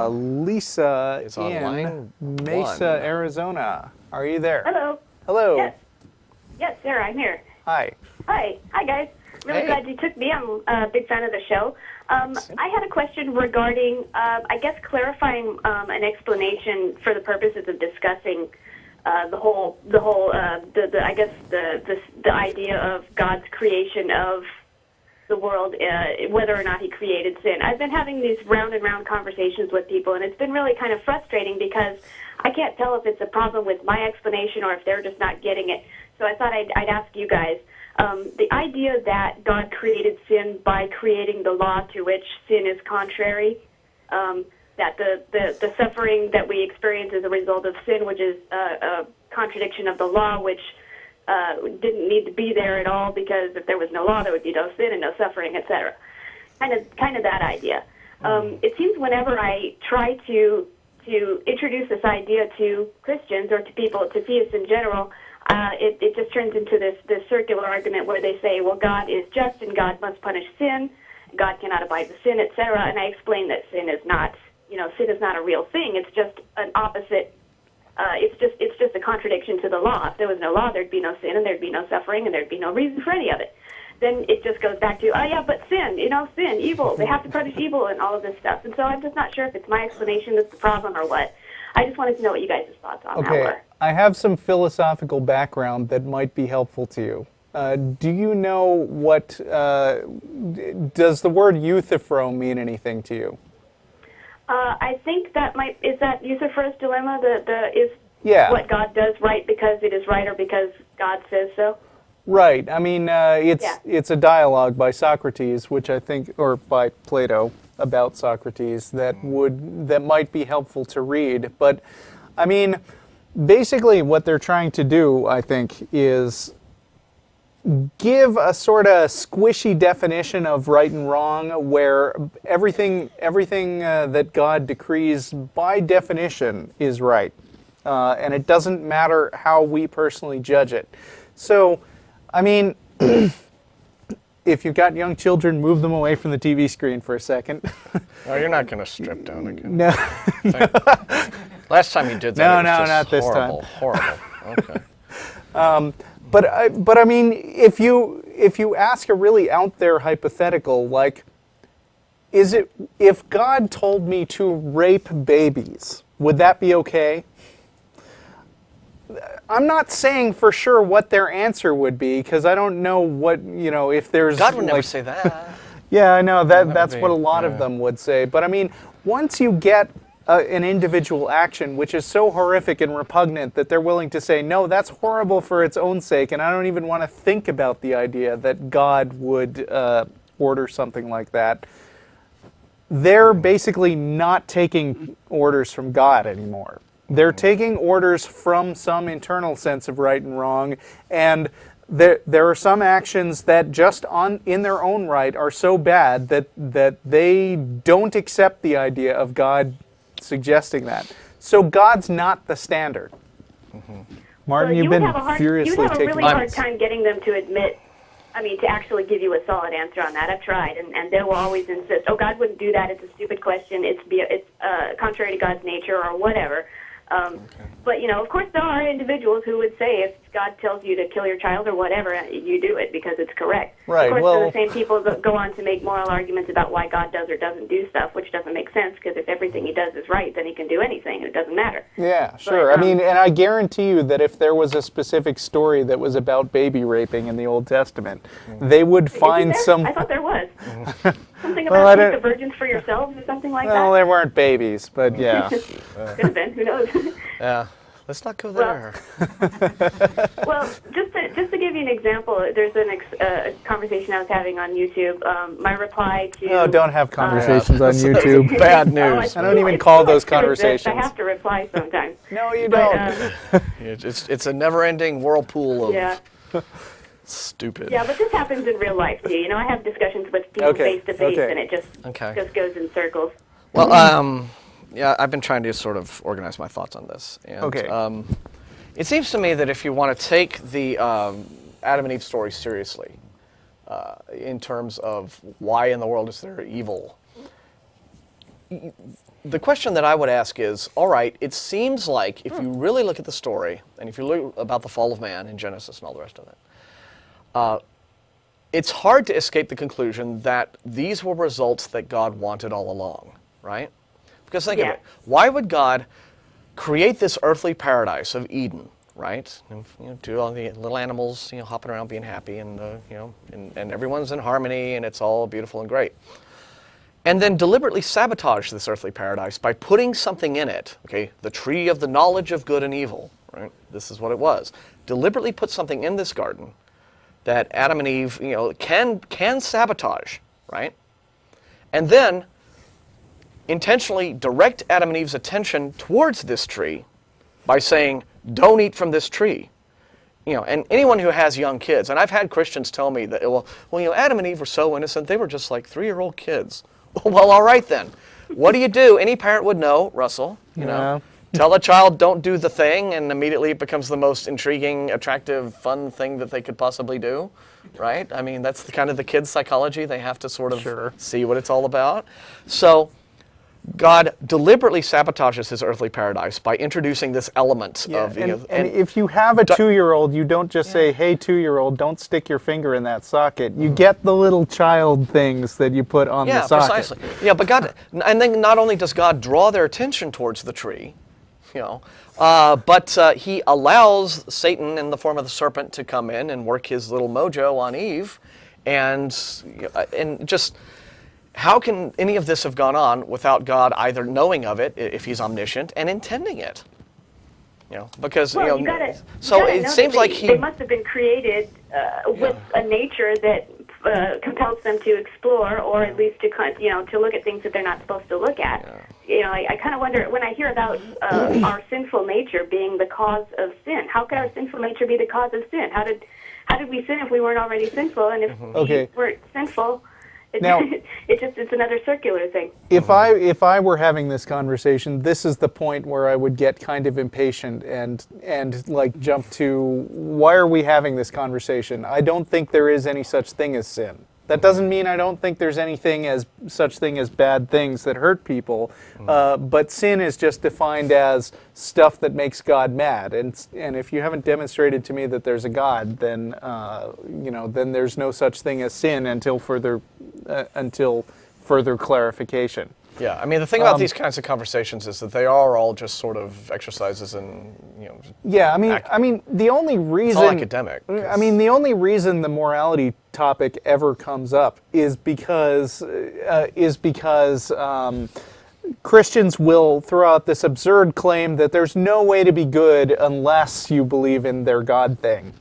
Lisa is on in line Mesa, 1. Arizona. Are you there? Hello. Hello. Yes, Sarah, I'm here. Hi. Hi, guys. Really glad you took me. I'm a big fan of the show. I had a question regarding, I guess, clarifying an explanation for the purposes of discussing the idea of God's creation of the world, whether or not He created sin. I've been having these round and round conversations with people, and it's been really kind of frustrating because I can't tell if it's a problem with my explanation or if they're just not getting it. So I thought I'd ask you guys. The idea that God created sin by creating the law to which sin is contrary, that the suffering that we experience as a result of sin, which is a contradiction of the law, which didn't need to be there at all, because if there was no law, there would be no sin and no suffering, etc. Kind of that idea. It seems whenever I try to introduce this idea to Christians or to people, to theists in general, it just turns into this circular argument where they say, well, God is just and God must punish sin, God cannot abide with sin, etc. And I explained that sin is not a real thing. It's just an opposite. It's just a contradiction to the law. If there was no law, there'd be no sin, and there'd be no suffering, and there'd be no reason for any of it. Then it just goes back to, but sin, sin, evil. They have to punish evil and all of this stuff. And so I'm just not sure if it's my explanation that's the problem or what. I just wanted to know what you guys' thoughts on that were. I have some philosophical background that might be helpful to you. Do you know what, does the word euthyphro mean anything to you? I think is that Euthyphro's dilemma, what God does right because it is right or because God says so? Right. I mean, it's a dialogue by Socrates, which I think, or by Plato, about Socrates that might be helpful to read. But I mean, basically what they're trying to do, I think, is give a sort of squishy definition of right and wrong, where everything that God decrees by definition is right, and it doesn't matter how we personally judge it. So, I mean, if you've got young children, move them away from the TV screen for a second. Oh, you're not going to strip down again. No. Last time you did that, it was just not this horrible, time. Horrible. Okay. But I mean, if you ask a really out there hypothetical, like, if God told me to rape babies, would that be okay? I'm not saying for sure what their answer would be, because I don't know what, if there's... God would never say that. Yeah, I know, that's what a lot of them would say. But I mean, once you get an individual action which is so horrific and repugnant that they're willing to say, no, that's horrible for its own sake, and I don't even want to think about the idea that God would order something like that, they're basically not taking orders from God anymore. They're taking orders from some internal sense of right and wrong, and there are some actions that just in their own right are so bad that they don't accept the idea of God suggesting that. So God's not the standard. Martin, you've been furiously You have a taking... really hard time getting them to admit, to actually give you a solid answer on that. I've tried, and they will always insist, God wouldn't do that, it's a stupid question, it's contrary to God's nature, or whatever. But, of course there are individuals who would say if God tells you to kill your child or whatever, you do it because it's correct. Right, of course, the same people go on to make moral arguments about why God does or doesn't do stuff, which doesn't make sense, because if everything he does is right, then he can do anything, and it doesn't matter. Yeah, sure. But, and I guarantee you that if there was a specific story that was about baby raping in the Old Testament, they would find some... I thought there was. Something about keep the virgins for yourselves or something like that? Well, they weren't babies, but yeah. Could have been, who knows? Yeah. Let's not go there. Well, just to give you an example, there's a conversation I was having on YouTube. My reply to... No, don't have conversations on YouTube. Bad news. I don't even call those conversations. I have to reply sometimes. No, you don't. It's a never-ending whirlpool of... Yeah. Stupid. Yeah, but this happens in real life too. I have discussions with people face to face, and it just goes in circles. Well, yeah, I've been trying to sort of organize my thoughts on this. And, it seems to me that if you want to take the Adam and Eve story seriously, in terms of why in the world is there evil, the question that I would ask is, all right, it seems like if you really look at the story, and if you look about the fall of man in Genesis and all the rest of it, it's hard to escape the conclusion that these were results that God wanted all along, right? Because think of it. Why would God create this earthly paradise of Eden, right? And, do all the little animals, hopping around being happy, and and everyone's in harmony, and it's all beautiful and great. And then deliberately sabotage this earthly paradise by putting something in it, okay? The tree of the knowledge of good and evil, right? This is what it was. Deliberately put something in this garden that Adam and Eve, can sabotage, right? And then intentionally direct Adam and Eve's attention towards this tree by saying, don't eat from this tree. And anyone who has young kids, and I've had Christians tell me that, Adam and Eve were so innocent, they were just like 3-year-old kids. Well, all right then. What do? Any parent would know, Russell, tell a child don't do the thing, and immediately it becomes the most intriguing, attractive, fun thing that they could possibly do, right? I mean, that's kind of the kids' psychology. They have to sort of see what it's all about. So God deliberately sabotages his earthly paradise by introducing this element of... And if you have a 2-year-old, you don't just say, hey, 2-year-old, don't stick your finger in that socket. You get the little child things that you put on the socket. Precisely. Yeah, but God... And then not only does God draw their attention towards the tree, but he allows Satan in the form of the serpent to come in and work his little mojo on Eve, and just... How can any of this have gone on without God either knowing of it, if he's omniscient, and intending it? Because it seems like they must have been created with a nature that compels them to explore, or at least to look at things that they're not supposed to look at. I kind of wonder when I hear about our sinful nature being the cause of sin. How could our sinful nature be the cause of sin? How did we sin if we weren't already sinful? And if we weren't sinful, it's another circular thing. If I were having this conversation, this is the point where I would get kind of impatient and like jump to, why are we having this conversation? I don't think there is any such thing as sin. That doesn't mean I don't think there's such thing as bad things that hurt people, but sin is just defined as stuff that makes God mad. And if you haven't demonstrated to me that there's a God, then then there's no such thing as sin until further clarification. Yeah, I mean, the thing about these kinds of conversations is that they are all just sort of exercises in, Yeah, I mean, the only reason it's all academic. I mean, the only reason the morality topic ever comes up is because Christians will throw out this absurd claim that there's no way to be good unless you believe in their God thing,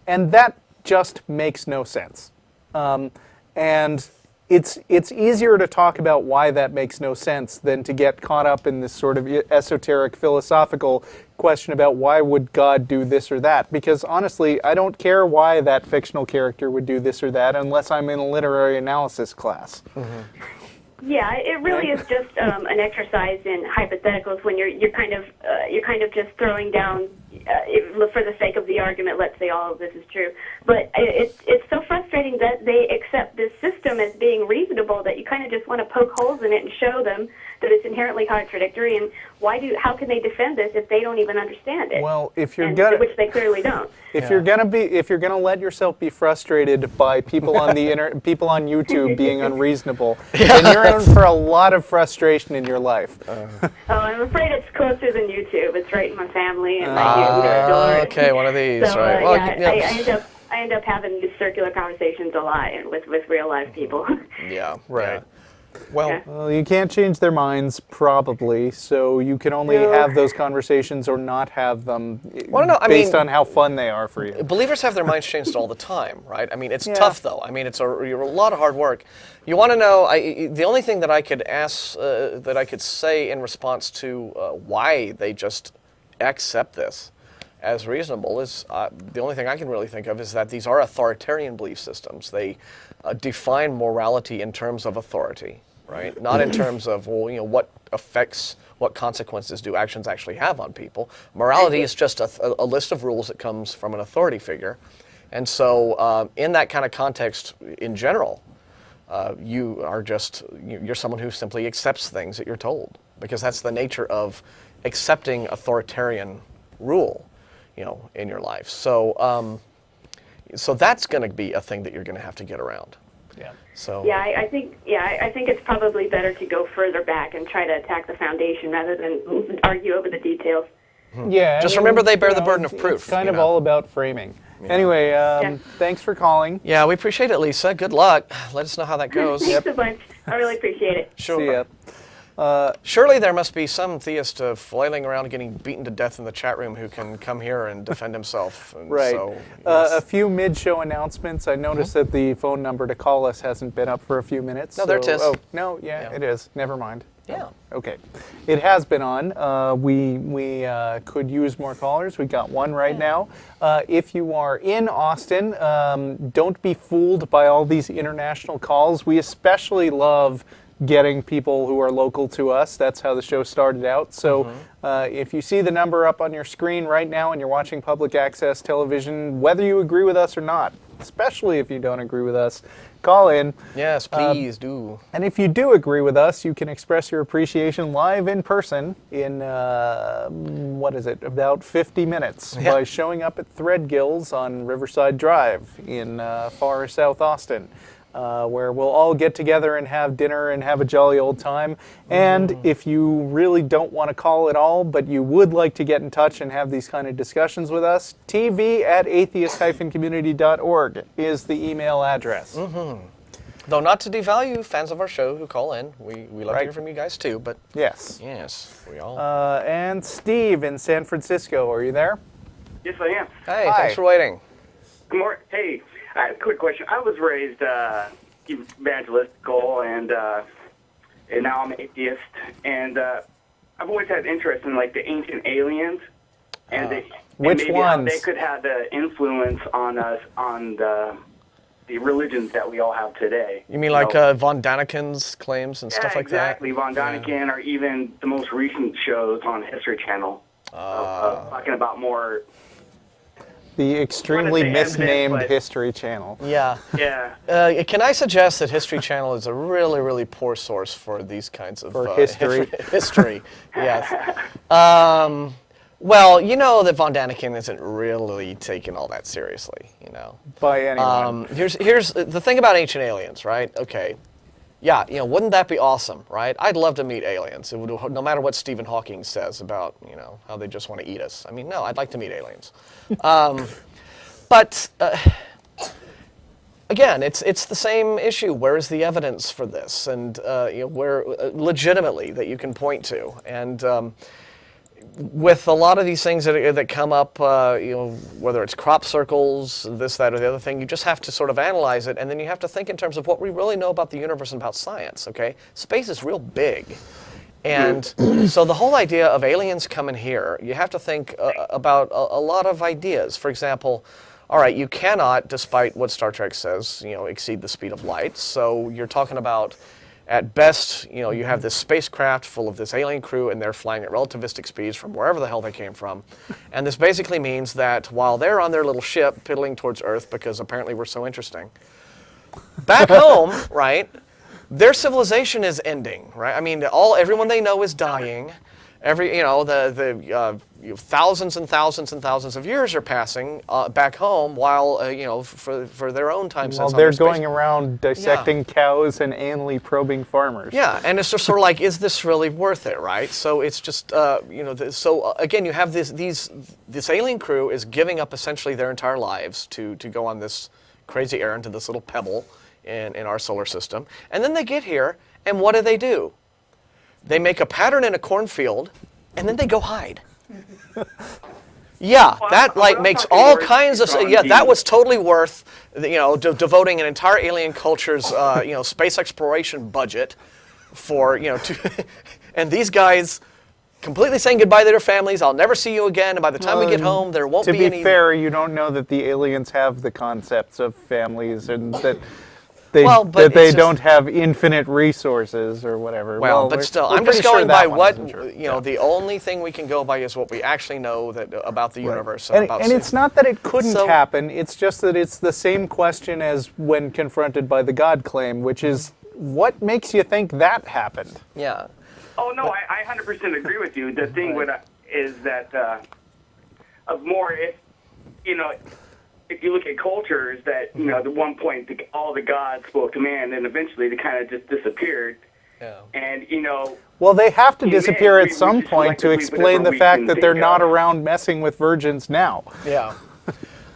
and that just makes no sense. And it's easier to talk about why that makes no sense than to get caught up in this sort of esoteric philosophical question about why would God do this or that. Because honestly, I don't care why that fictional character would do this or that unless I'm in a literary analysis class. Yeah, it really is just an exercise in hypotheticals when you're kind of just throwing down for the sake of the argument. Let's say all of this is true, but it's so frustrating that they accept this system as being reasonable that you kind of just want to poke holes in it and show them that it's inherently contradictory. And how can they defend this if they don't even understand it? Well, which they clearly don't. If you're gonna let yourself be frustrated by people on the people on YouTube being unreasonable, then you're in for a lot of frustration in your life. I'm afraid it's closer than YouTube. It's right in my family, and I adore it. Okay, one of these, so, right? Well, I end up having these circular conversations a lot with real life people. Yeah, right. Yeah. Well, you can't change their minds, probably, so you can only have those conversations or not have them based on how fun they are for you. Believers have their minds changed all the time, right? I mean, it's tough, though. I mean, it's a lot of hard work. You want to know, the only thing that I could say in response to why they just accept this as reasonable is, the only thing I can really think of is that these are authoritarian belief systems. They define morality in terms of authority, right? Not in terms of, what effects, what consequences do actions actually have on people. Morality is just a list of rules that comes from an authority figure. And so in that kind of context, in general, you're someone who simply accepts things that you're told, because that's the nature of accepting authoritarian rule, in your life. So, so that's going to be a thing that you're going to have to get around. Yeah. So. Yeah, I think it's probably better to go further back and try to attack the foundation rather than argue over the details. Yeah. Just remember, they bear the burden of proof. It's kind of all about framing. Yeah. Anyway, thanks for calling. Yeah, we appreciate it, Lisa. Good luck. Let us know how that goes. Thanks a bunch. I really appreciate it. Sure. See ya. Surely there must be some theist flailing around getting beaten to death in the chat room who can come here and defend himself. And right. So, yes. A few mid-show announcements. I noticed that the phone number to call us hasn't been up for a few minutes. No, there it is. Oh, no, it is. Never mind. Yeah. Okay. It has been on. We could use more callers. We got one right now. If you are in Austin, don't be fooled by all these international calls. We especially love getting people who are local to us. That's how the show started out. So if you see the number up on your screen right now and you're watching public access television, whether you agree with us or not, especially if you don't agree with us, call in. Yes, please do. And if you do agree with us, you can express your appreciation live in person in, about 50 minutes by showing up at Threadgills on Riverside Drive in far South Austin, where we'll all get together and have dinner and have a jolly old time. And if you really don't want to call at all, but you would like to get in touch and have these kind of discussions with us, tv@atheist-community.org is the email address. Though not to devalue fans of our show who call in. We love to hear from you guys too, but yes, we all. And Steve in San Francisco, are you there? Yes, I am. Hey, Hi. thanks for waiting. Good morning. Hey, I have a quick question. I was raised evangelical, and now I'm atheist, and I've always had interest in like the ancient aliens, and which maybe ones? how they could have the influence on us on the religions that we all have today. You mean like Von Daniken's claims and stuff like exactly. that? Von Daniken, or even the most recent shows on History Channel, talking about more. The extremely I wanna say misnamed evidence, but- History Channel. Yeah. Yeah. Can I suggest that History Channel is a really, really poor source for these kinds of history? History, yes. Well, you know that Von Daniken isn't really taken all that seriously, you know. By anyone. Here's the thing about ancient aliens, right? Okay. Yeah, you know, wouldn't that be awesome, right? I'd love to meet aliens. It would, no matter what Stephen Hawking says about, you know, how they just want to eat us. I mean, no, I'd like to meet aliens. But again, it's the same issue. Where is the evidence for this? And you know, where legitimately that you can point to? And with a lot of these things that come up, you know, whether it's crop circles, this, that, or the other thing, you just have to sort of analyze it, and then you have to think in terms of what we really know about the universe and about science, okay? Space is real big. And so the whole idea of aliens coming here, you have to think about a lot of ideas. For example, all right, you cannot, despite what Star Trek says, you know, exceed the speed of light. So you're talking about, at best, you know, you have this spacecraft full of this alien crew, and they're flying at relativistic speeds from wherever the hell they came from. And this basically means that while they're on their little ship piddling towards Earth, because apparently we're so interesting, back home, right, their civilization is ending, right? I mean, everyone they know is dying. The thousands and thousands and thousands of years are passing back home, while you know, for their own time. While they're going around dissecting cows and anally probing farmers. Yeah, and it's just sort of like, is this really worth it, right? So it's just you know, again, you have this alien crew is giving up essentially their entire lives to go on this crazy errand to this little pebble in our solar system, and then they get here, and what do? They make a pattern in a cornfield, and then they go hide. Yeah, that like makes all kinds of that was totally worth, you know, devoting an entire alien culture's you know, space exploration budget for, you know, and these guys completely saying goodbye to their families. I'll never see you again, and by the time we get home, there won't be any. To be fair, you don't know that the aliens have the concepts of families, and that they don't have infinite resources or whatever. Well, but still, I'm just going by what, you know, the only thing we can go by is what we actually know about the universe. And it's not that it couldn't happen, it's just that it's the same question as when confronted by the God claim, which is, what makes you think that happened? Yeah. Oh, no, I 100% agree with you. The thing is that of more, you know, if you look at cultures that, you know, at one point all the gods spoke to man, and eventually they kind of just disappeared. Yeah. And, you know... Well, they have to disappear at some point to explain the fact that they're not around messing with virgins now. Yeah.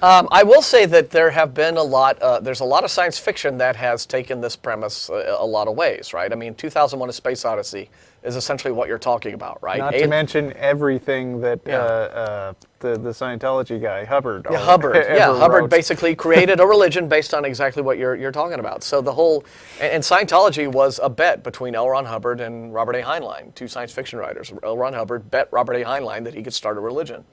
I will say that there have been there's a lot of science fiction that has taken this premise a lot of ways, right? I mean, 2001: A Space Odyssey is essentially what you're talking about, right? Not to mention everything that the Scientology guy, Hubbard. Yeah, Hubbard basically created a religion based on exactly what you're talking about. So the whole, and Scientology was a bet between L. Ron Hubbard and Robert A. Heinlein, two science fiction writers. L. Ron Hubbard bet Robert A. Heinlein that he could start a religion.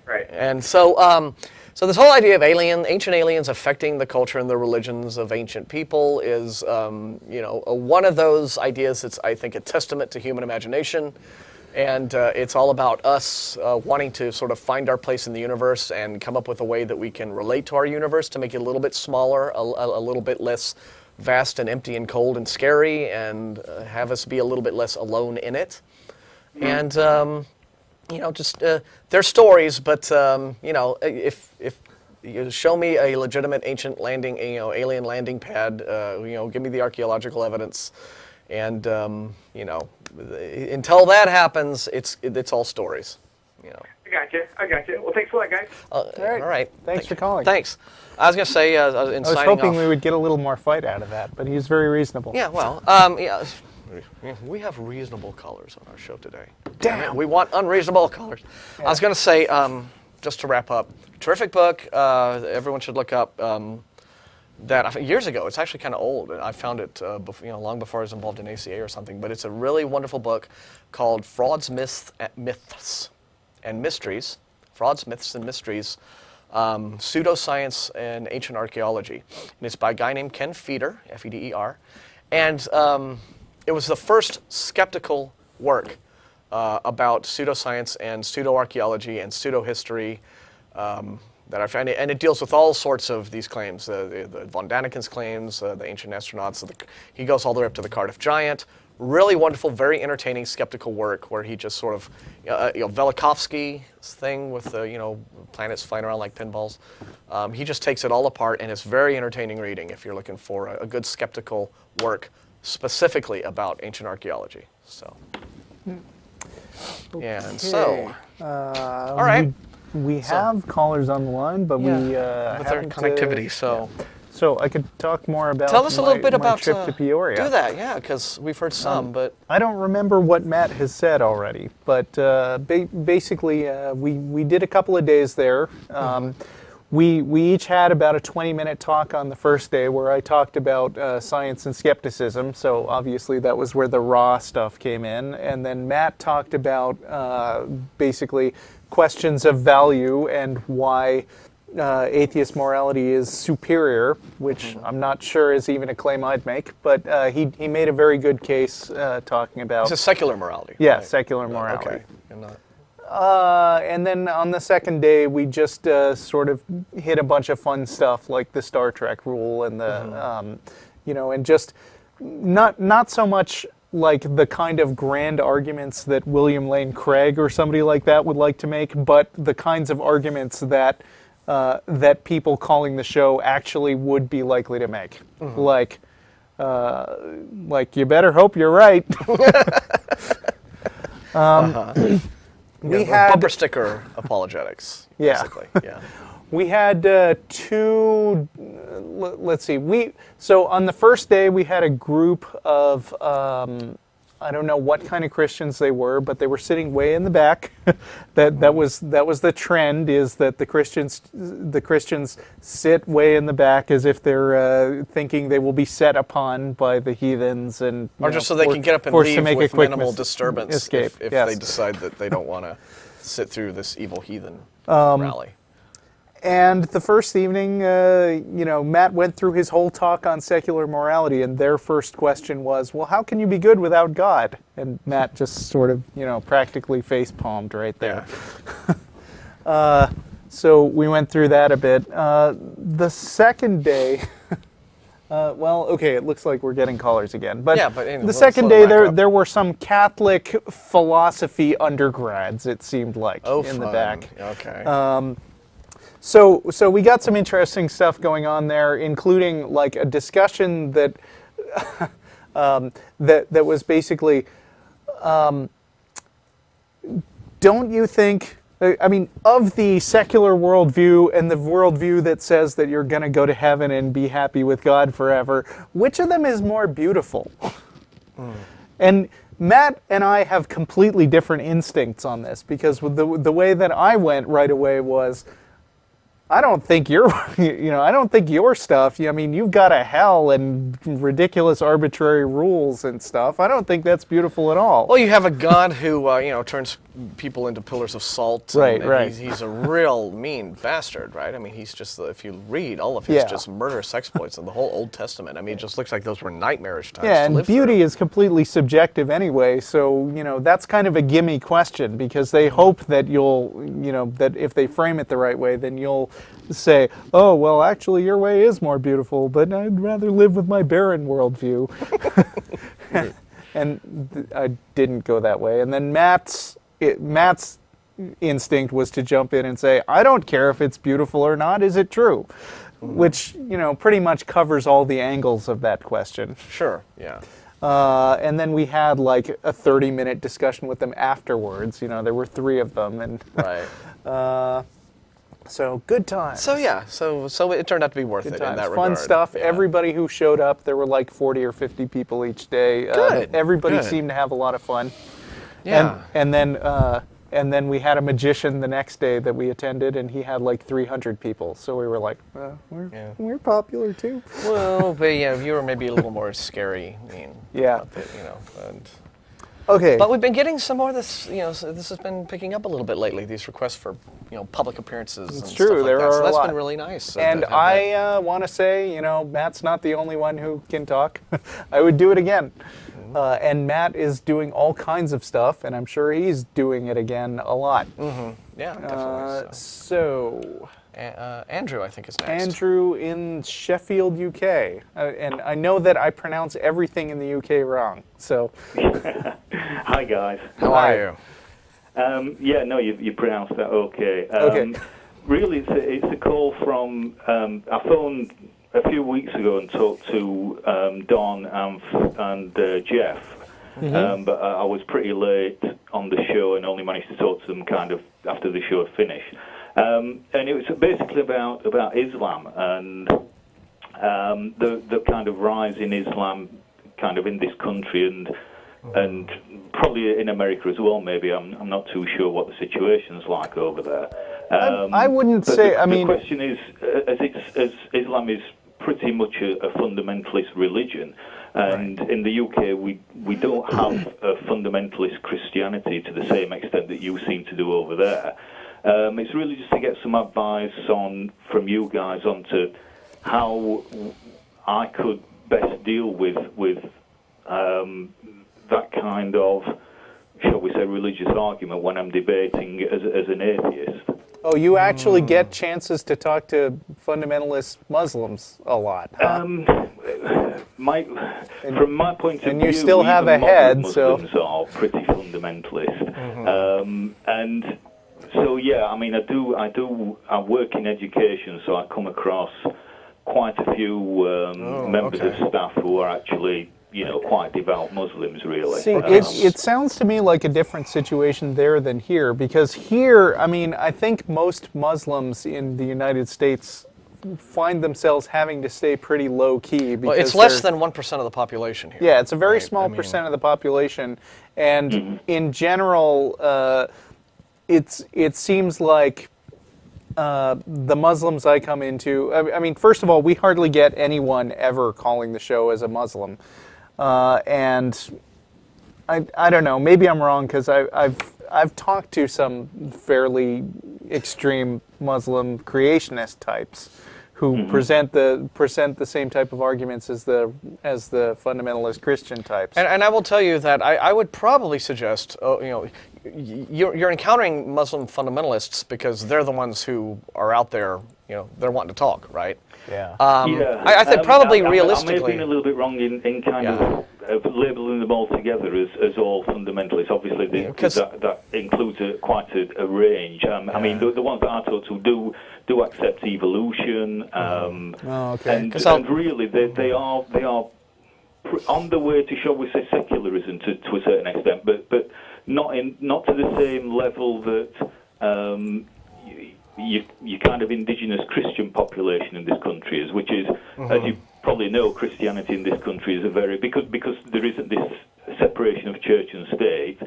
Right. And so, So this whole idea of ancient aliens affecting the culture and the religions of ancient people is, one of those ideas that's, I think, a testament to human imagination. And it's all about us wanting to sort of find our place in the universe and come up with a way that we can relate to our universe to make it a little bit smaller, a little bit less vast and empty and cold and scary, and have us be a little bit less alone in it. And they're stories, but if you show me a legitimate ancient landing, alien landing pad, give me the archaeological evidence, and until that happens, it's all stories. I got you. Well, thanks a lot, guys. All right. Thanks for calling. Thanks. I was going to say, I was hoping we would get a little more fight out of that, but he's very reasonable. Yeah, well, we have reasonable callers on our show today. Damn. We want unreasonable callers. Yeah. I was going to say, just to wrap up, terrific book. Everyone should look up. That I think years ago, it's actually kind of old. I found it long before I was involved in ACA or something. But it's a really wonderful book called Frauds, Myths, and Mysteries. Frauds, Myths, and Mysteries. Pseudoscience and Ancient Archaeology. And it's by a guy named Ken Feder, F-E-D-E-R. And it was the first skeptical work about pseudoscience and pseudo-archaeology and pseudo-history that I found. And it deals with all sorts of these claims, the von Daniken's claims, the ancient astronauts. He goes all the way up to the Cardiff Giant. Really wonderful, very entertaining skeptical work where he just sort of, Velikovsky's thing with the, planets flying around like pinballs. He just takes it all apart, and it's very entertaining reading if you're looking for a good skeptical work specifically about ancient archaeology. So, yeah, and so, all right. We have callers on the line, but we with their connectivity. So I could talk more about. Tell us a little bit about trip to Peoria. Do that, yeah, because we've heard some, but I don't remember what Matt has said already. But basically, we did a couple of days there. We each had about a 20-minute talk on the first day where I talked about science and skepticism. So obviously that was where the raw stuff came in, and then Matt talked about basically questions of value and why atheist morality is superior, which I'm not sure is even a claim I'd make, but he made a very good case talking about... It's a secular morality. Yeah, right? secular morality. Okay. You're not... and then on the second day, we just sort of hit a bunch of fun stuff like the Star Trek rule and the, and just not so much like the kind of grand arguments that William Lane Craig or somebody like that would like to make, but the kinds of arguments that that people calling the show actually would be likely to make. Like you better hope you're right. We had bumper sticker apologetics. Basically. Yeah. We had two. Let's see. So on the first day we had a group of I don't know what kind of Christians they were, but they were sitting way in the back. that was the trend, is that the Christians sit way in the back as if they're thinking they will be set upon by the heathens, and or just so they can get up and leave with minimal disturbance if they decide that they don't want to sit through this evil heathen rally. And the first evening, Matt went through his whole talk on secular morality, and their first question was, well, how can you be good without God? And Matt just sort of, practically face-palmed right there. Yeah. So we went through that a bit. The second day, it looks like we're getting callers again. But, anyway, the second day, there were some Catholic philosophy undergrads, it seemed like, in the back. Okay. So we got some interesting stuff going on there, including like a discussion that that was basically, don't you think? I mean, of the secular worldview and the worldview that says that you're going to go to heaven and be happy with God forever, which of them is more beautiful? And Matt and I have completely different instincts on this, because the way that I went right away was, I don't think your, I don't think your stuff. I mean, you've got a hell and ridiculous arbitrary rules and stuff. I don't think that's beautiful at all. Well, you have a God who, turns people into pillars of salt. Right, and right. He's a real mean bastard, right? I mean, he's just, if you read all of his just murderous exploits in the whole Old Testament, I mean, it just looks like those were nightmarish times Yeah, to and live beauty through. is completely subjective anyway, so, that's kind of a gimme question, because they hope that you'll, that if they frame it the right way, then you'll say, oh, well, actually, your way is more beautiful, but I'd rather live with my barren worldview. And I didn't go that way. And then Matt's instinct was to jump in and say, I don't care if it's beautiful or not, is it true? Which, pretty much covers all the angles of that question. Sure, yeah. And then we had like a 30-minute discussion with them afterwards. There were 3 of them. And Right. so good times. So yeah, so it turned out to be worth Good it times. in that Fun regard. stuff. Yeah. Everybody who showed up, there were like 40 or 50 people each day. Good, Everybody good. seemed to have a lot of fun. Yeah. And then we had a magician the next day that we attended, and he had like 300 people. So we were like, we're popular too. Well, but you were maybe a little more scary. I mean, Yeah. And, Okay. but we've been getting some more of this. So this has been picking up a little bit lately. These requests for public appearances. It's and true, Stuff like there that. are So a that's lot. been really nice. And to have that. I want to say, Matt's not the only one who can talk. I would do it again. And Matt is doing all kinds of stuff, and I'm sure he's doing it again a lot. Yeah, definitely. So, Andrew, I think is next. Andrew in Sheffield, UK. And I know that I pronounce everything in the UK wrong. So, Hi guys. How are you? You pronounced that okay. Okay. Really, it's a call from. I phoned a few weeks ago and talked to Don and Jeff, but I was pretty late on the show and only managed to talk to them kind of after the show had finished. And it was basically about Islam and the kind of rise in Islam kind of in this country and probably in America as well. Maybe I'm not too sure what the situation's like over there. I wouldn't say. The question is, as Islam is pretty much a fundamentalist religion, and in the UK we don't have a fundamentalist Christianity to the same extent that you seem to do over there. It's really just to get some advice from you guys onto how I could best deal with that kind of, shall we say, religious argument when I'm debating as an atheist. Oh, you actually get chances to talk to fundamentalist Muslims a lot. Huh? From my point of view, and you still have even a head, Muslims are pretty fundamentalist, and so yeah, I mean, I work in education, so I come across quite a few members of staff who are actually, quite devout Muslims, really. See, it sounds to me like a different situation there than here, because here, I mean, I think most Muslims in the United States find themselves having to stay pretty low key. Because Well, it's less than 1% of the population here. Yeah, it's a very small percent of the population, and in general, it seems like the Muslims I come into. I mean, first of all, we hardly get anyone ever calling the show as a Muslim, and I don't know. Maybe I'm wrong because I've talked to some fairly extreme Muslim creationist types who present the same type of arguments as the fundamentalist Christian types. And I will tell you that I would probably suggest, you're encountering Muslim fundamentalists because they're the ones who are out there, they're wanting to talk, right? Yeah. I think probably realistically. I may have been a little bit wrong in kind of labeling them all together as all fundamentalists. Obviously, that includes quite a range. I mean, the ones that I talk to do accept evolution, and really they are on the way to, shall we say, secularism to a certain extent, but not to the same level that your kind of indigenous Christian population in this country is, which is, as you probably know, Christianity in this country is because there isn't this separation of church and state.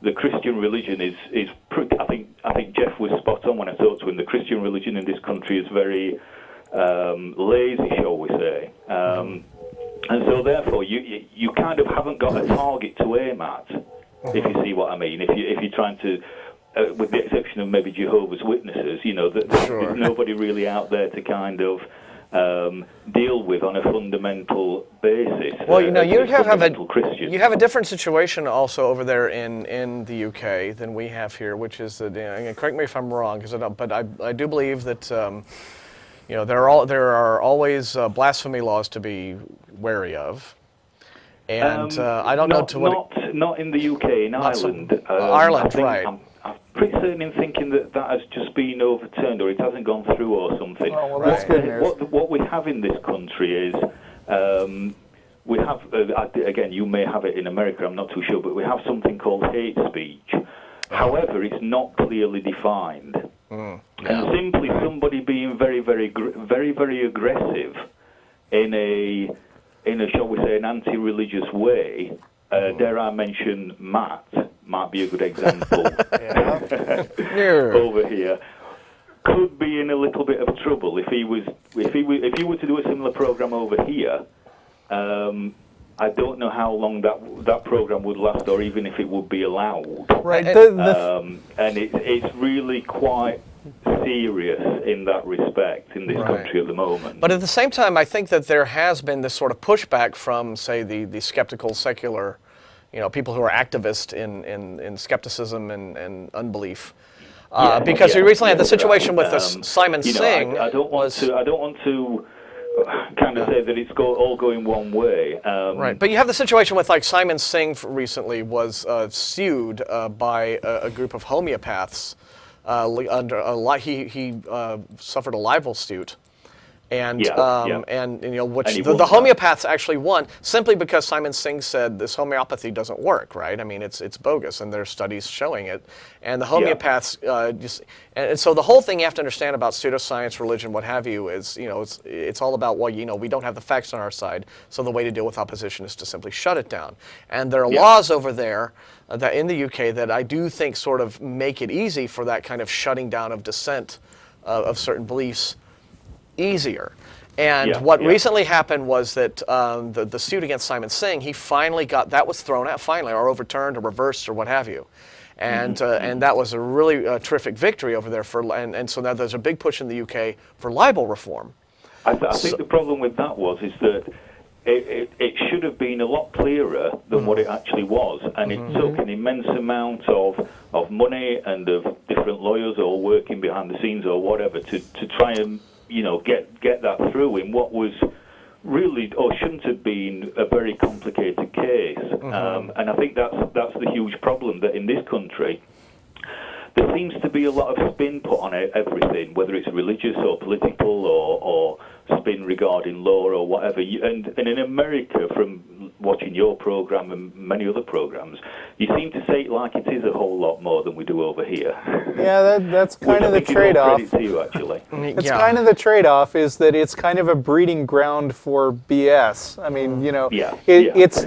The Christian religion is I I think Jeff was spot on when I talked to him. The Christian religion in this country is very lazy, shall we say. And so therefore you kind of haven't got a target to aim at, if you see what I mean. If you're trying to, with the exception of maybe Jehovah's Witnesses, there's nobody really out there to kind of deal with on a fundamental basis. Well, you have a different situation also over there in the UK than we have here, which is that, and correct me if I'm wrong, but I do believe that there are always blasphemy laws to be wary of, and I don't know to what. Not in the UK, in Ireland. Ireland, right? I'm pretty certain in thinking that has just been overturned, or it hasn't gone through, or something. Oh, well, that's good news. What we have in this country is we have again. You may have it in America. I'm not too sure, but we have something called hate speech. However, it's not clearly defined, and simply somebody being very, very, very, very aggressive in a shall we say an anti-religious way. Dare I mention Matt? Might be a good example over here. Could be in a little bit of trouble if he were to do a similar program over here. I don't know how long that program would last, or even if it would be allowed. Right. And it's really quite serious in that respect in this country at the moment. But at the same time, I think that there has been this sort of pushback from, say, the skeptical, secular, people who are activists in skepticism and unbelief. Because we recently had the situation with Simon Singh. I don't want to kind of say that it's all going one way. Right, but you have the situation with, like, Simon Singh recently was sued by a group of homeopaths. He suffered a libel suit, and which the homeopaths actually won simply because Simon Singh said this homeopathy doesn't work. Right? I mean, it's bogus, and there's studies showing it. And the homeopaths and so the whole thing you have to understand about pseudoscience, religion, what have you, is it's all about we don't have the facts on our side, so the way to deal with opposition is to simply shut it down. And there are laws over there that in the UK that I do think sort of make it easy for that kind of shutting down of dissent of certain beliefs easier. And what recently happened was that the suit against Simon Singh, he finally got that was thrown out or overturned or reversed or what have you. And and that was a really terrific victory over there and so now there's a big push in the UK for libel reform. I think the problem with that is that it should have been a lot clearer than what it actually was, and it took an immense amount of money and of different lawyers all working behind the scenes or whatever to try and get that through in what was really or shouldn't have been a very complicated case. And I think that's the huge problem, that in this country there seems to be a lot of spin put on everything, whether it's religious or political or spin regarding law or whatever. And in America, from watching your program and many other programs, you seem to say it like it is a whole lot more than we do over here. Yeah, that's kind of the trade-off. Credit to you, actually. It's kind of the trade-off is that it's kind of a breeding ground for BS. I mean, it's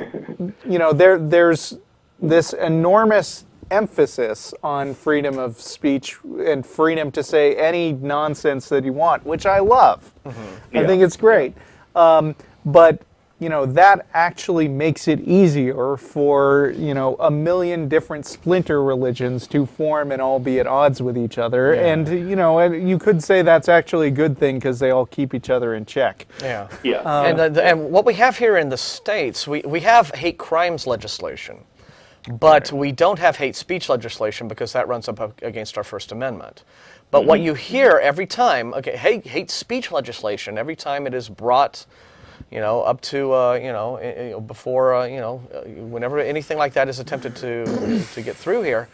there's this enormous emphasis on freedom of speech and freedom to say any nonsense that you want, which I love. I think it's great. But that actually makes it easier for a million different splinter religions to form and all be at odds with each other. And you could say that's actually a good thing because they all keep each other in check. And what we have here in the States, we have hate crimes legislation. But we don't have hate speech legislation because that runs up against our First Amendment. But what you hear every time, hate speech legislation, every time it is brought, up to, before, whenever anything like that is attempted to get through here,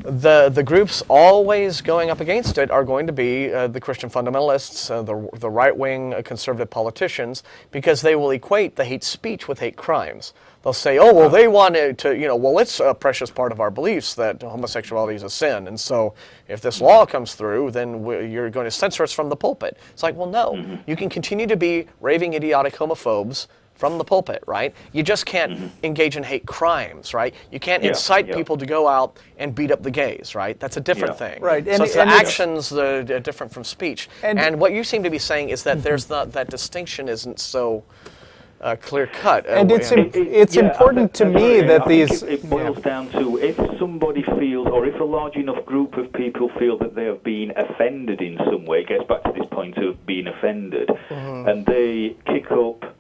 the groups always going up against it are going to be the Christian fundamentalists, the right-wing conservative politicians, because they will equate the hate speech with hate crimes. They'll say, oh, well, they wanted to, well, it's a precious part of our beliefs that homosexuality is a sin. And so if this law comes through, then you're going to censor us from the pulpit. It's like, well, no. You can continue to be raving, idiotic homophobes from the pulpit, right? You just can't engage in hate crimes, right? You can't incite people to go out and beat up the gays, right? That's a different thing. Right. So it's the actions that are different from speech. And what you seem to be saying is that there's that distinction isn't so clear cut. And it's important to me that these... It boils down to if somebody feels, or if a large enough group of people feel that they have been offended in some way, it gets back to this point of being offended, and they kick up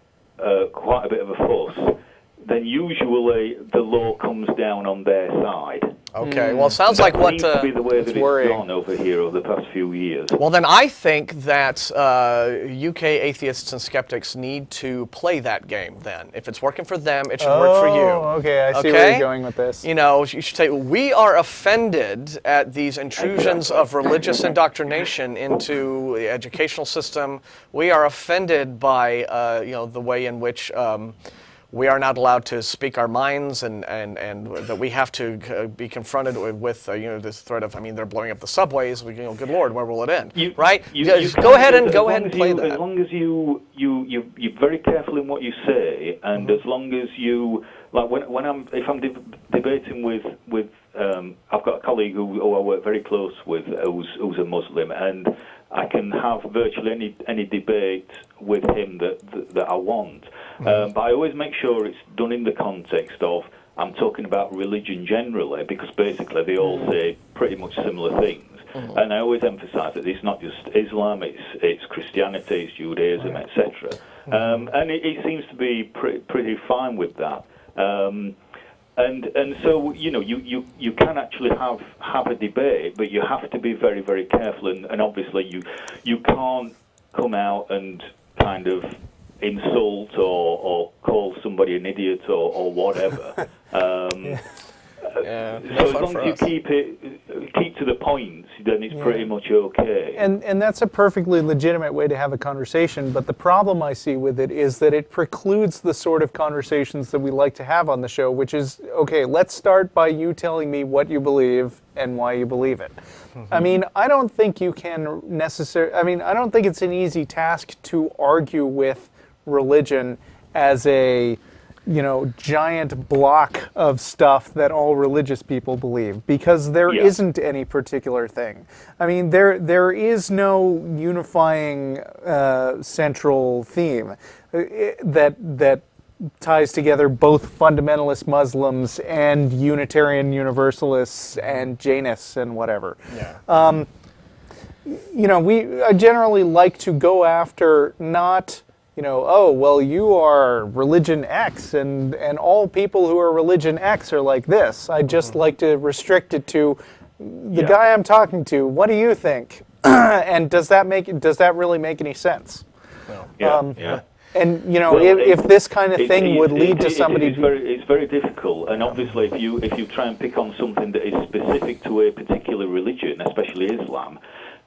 quite a bit of a fuss, then usually the law comes down on their side. Okay, well, it sounds like what... seems to be the way that it's worrying. gone over here over the past few years. Well, then I think that UK atheists and skeptics need to play that game then. If it's working for them, it should work for you. Okay, I see where you're going with this. You know, you should say, we are offended at these intrusions of religious indoctrination into the educational system. We are offended by, the way in which... we are not allowed to speak our minds, and that we have to be confronted with this threat of, they're blowing up the subways. Good Lord, where will it end? Right? Go ahead and play that. As long as you're very careful in what you say, and as long as you, like if I'm debating with I've got a colleague who I work very close with, who's a Muslim, and I can have virtually any debate with him that I want. But I always make sure it's done in the context of, I'm talking about religion generally, because basically they all say pretty much similar things. And I always emphasize that it's not just Islam, it's Christianity, it's Judaism, etc. And it seems to be pretty fine with that. And so, you can actually have a debate, but you have to be very, very careful, and obviously you can't come out and kind of insult or call somebody an idiot or whatever. So as long as you keep to the point, then it's pretty much okay. And that's a perfectly legitimate way to have a conversation, but the problem I see with it is that it precludes the sort of conversations that we like to have on the show, which is, okay, let's start by you telling me what you believe and why you believe it. I don't think you can necessarily, I don't think it's an easy task to argue with religion as a giant block of stuff that all religious people believe, because there isn't any particular thing. There is no unifying central theme that ties together both fundamentalist Muslims and Unitarian Universalists and Jainists and whatever. I generally like to go after not... you are religion X, and all people who are religion X are like this. I just like to restrict it to the guy I'm talking to. What do you think? And does that really make any sense? And if this kind of thing would lead to somebody... It's very difficult, and obviously if you try and pick on something that is specific to a particular religion, especially Islam,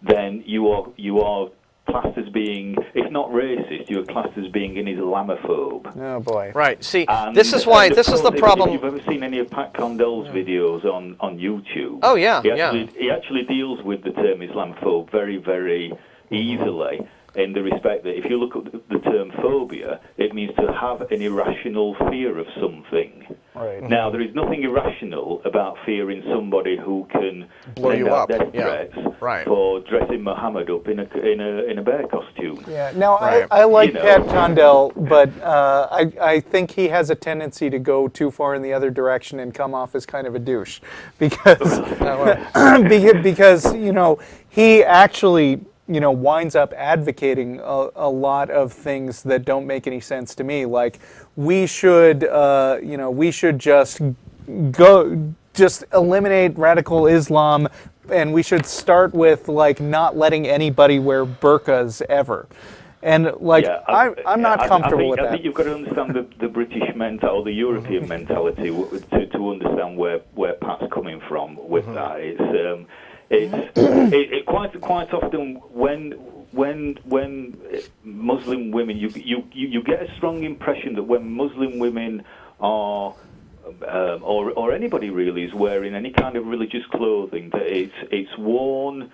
then you are classed as being, if not racist, you're classed as being an Islamophobe. Oh boy! Right. See, this is the problem. If you've ever seen any of Pat Condell's videos on YouTube, oh yeah, he actually deals with the term Islamophobe very, very easily. In the respect that if you look at the term phobia, it means to have an irrational fear of something. Right. Now, there is nothing irrational about fearing somebody who can blow you up death threats for dressing Muhammad up in a bear costume. Yeah. Now, I like Pat Condell, but I think he has a tendency to go too far in the other direction and come off as kind of a douche, because he actually winds up advocating a lot of things that don't make any sense to me. Like, we should just eliminate radical Islam, and we should start with not letting anybody wear burqas ever. And I'm not comfortable with that. I think you've got to understand the British mentality or the European mentality to understand where Pat's coming from with that. It's quite often when Muslim women, you get a strong impression that when Muslim women are or anybody really is wearing any kind of religious clothing, that it's worn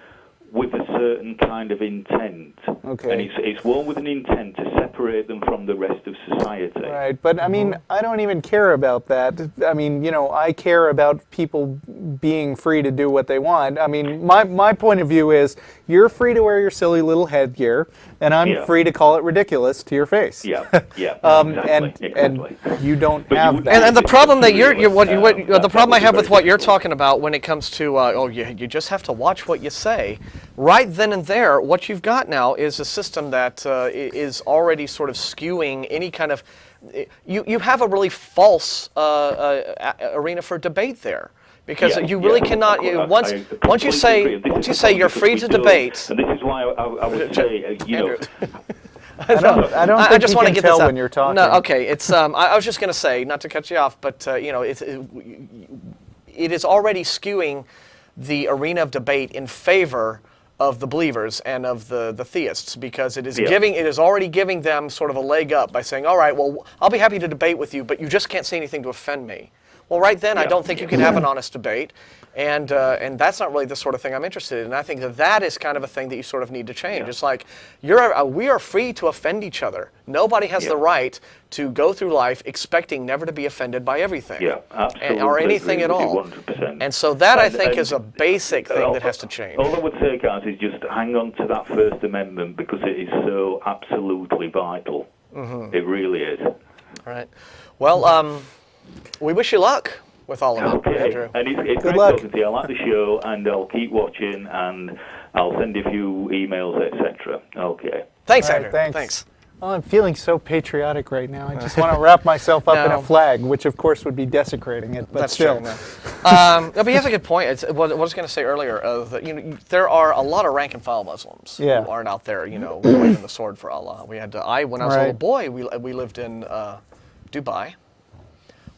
with a certain kind of intent. Okay. And it's worn with an intent to separate them from the rest of society. Right, but I mean, I don't even care about that. I mean, you know, I care about people being free to do what they want. I mean, my point of view is you're free to wear your silly little headgear, and I'm free to call it ridiculous to your face. Yeah, yeah, exactly. And you don't have that. And the problem that the problem I have with what you're talking about when it comes to you just have to watch what you say. Right then and there, what you've got now is a system that is already sort of skewing any kind of. You have a really false arena for debate there. Because you really cannot. Once you say you're free to debate. And this is why I would say, you know. I don't think you can tell when you're talking. No, okay. It's. I was just going to say, not to cut you off, but you know, it is already skewing the arena of debate in favor of the believers and of the theists, because it is already giving them sort of a leg up by saying, all right, well, I'll be happy to debate with you, but you just can't say anything to offend me. Well, right then, I don't think you can have an honest debate, and that's not really the sort of thing I'm interested in. And I think that is kind of a thing that you sort of need to change. Yeah. It's like we are free to offend each other. Nobody has the right to go through life expecting never to be offended by everything, or anything at all. 100%. And so that I think is a basic thing that has to change. All I would say, guys, is just hang on to that First Amendment, because it is so absolutely vital. Mm-hmm. It really is. All right. Well, we wish you luck with all of it, Andrew. And it's great talking to you. I like the show, and I'll keep watching, and I'll send you a few emails, etc. Okay. Thanks, right, Andrew. Thanks. Oh, I'm feeling so patriotic right now. I just want to wrap myself up in a flag, which of course would be desecrating it, but that's still. True, no. But he has a good point. What I was going to say earlier, that there are a lot of rank and file Muslims who aren't out there, waving the sword for Allah. We had when I was a little boy, we lived in Dubai.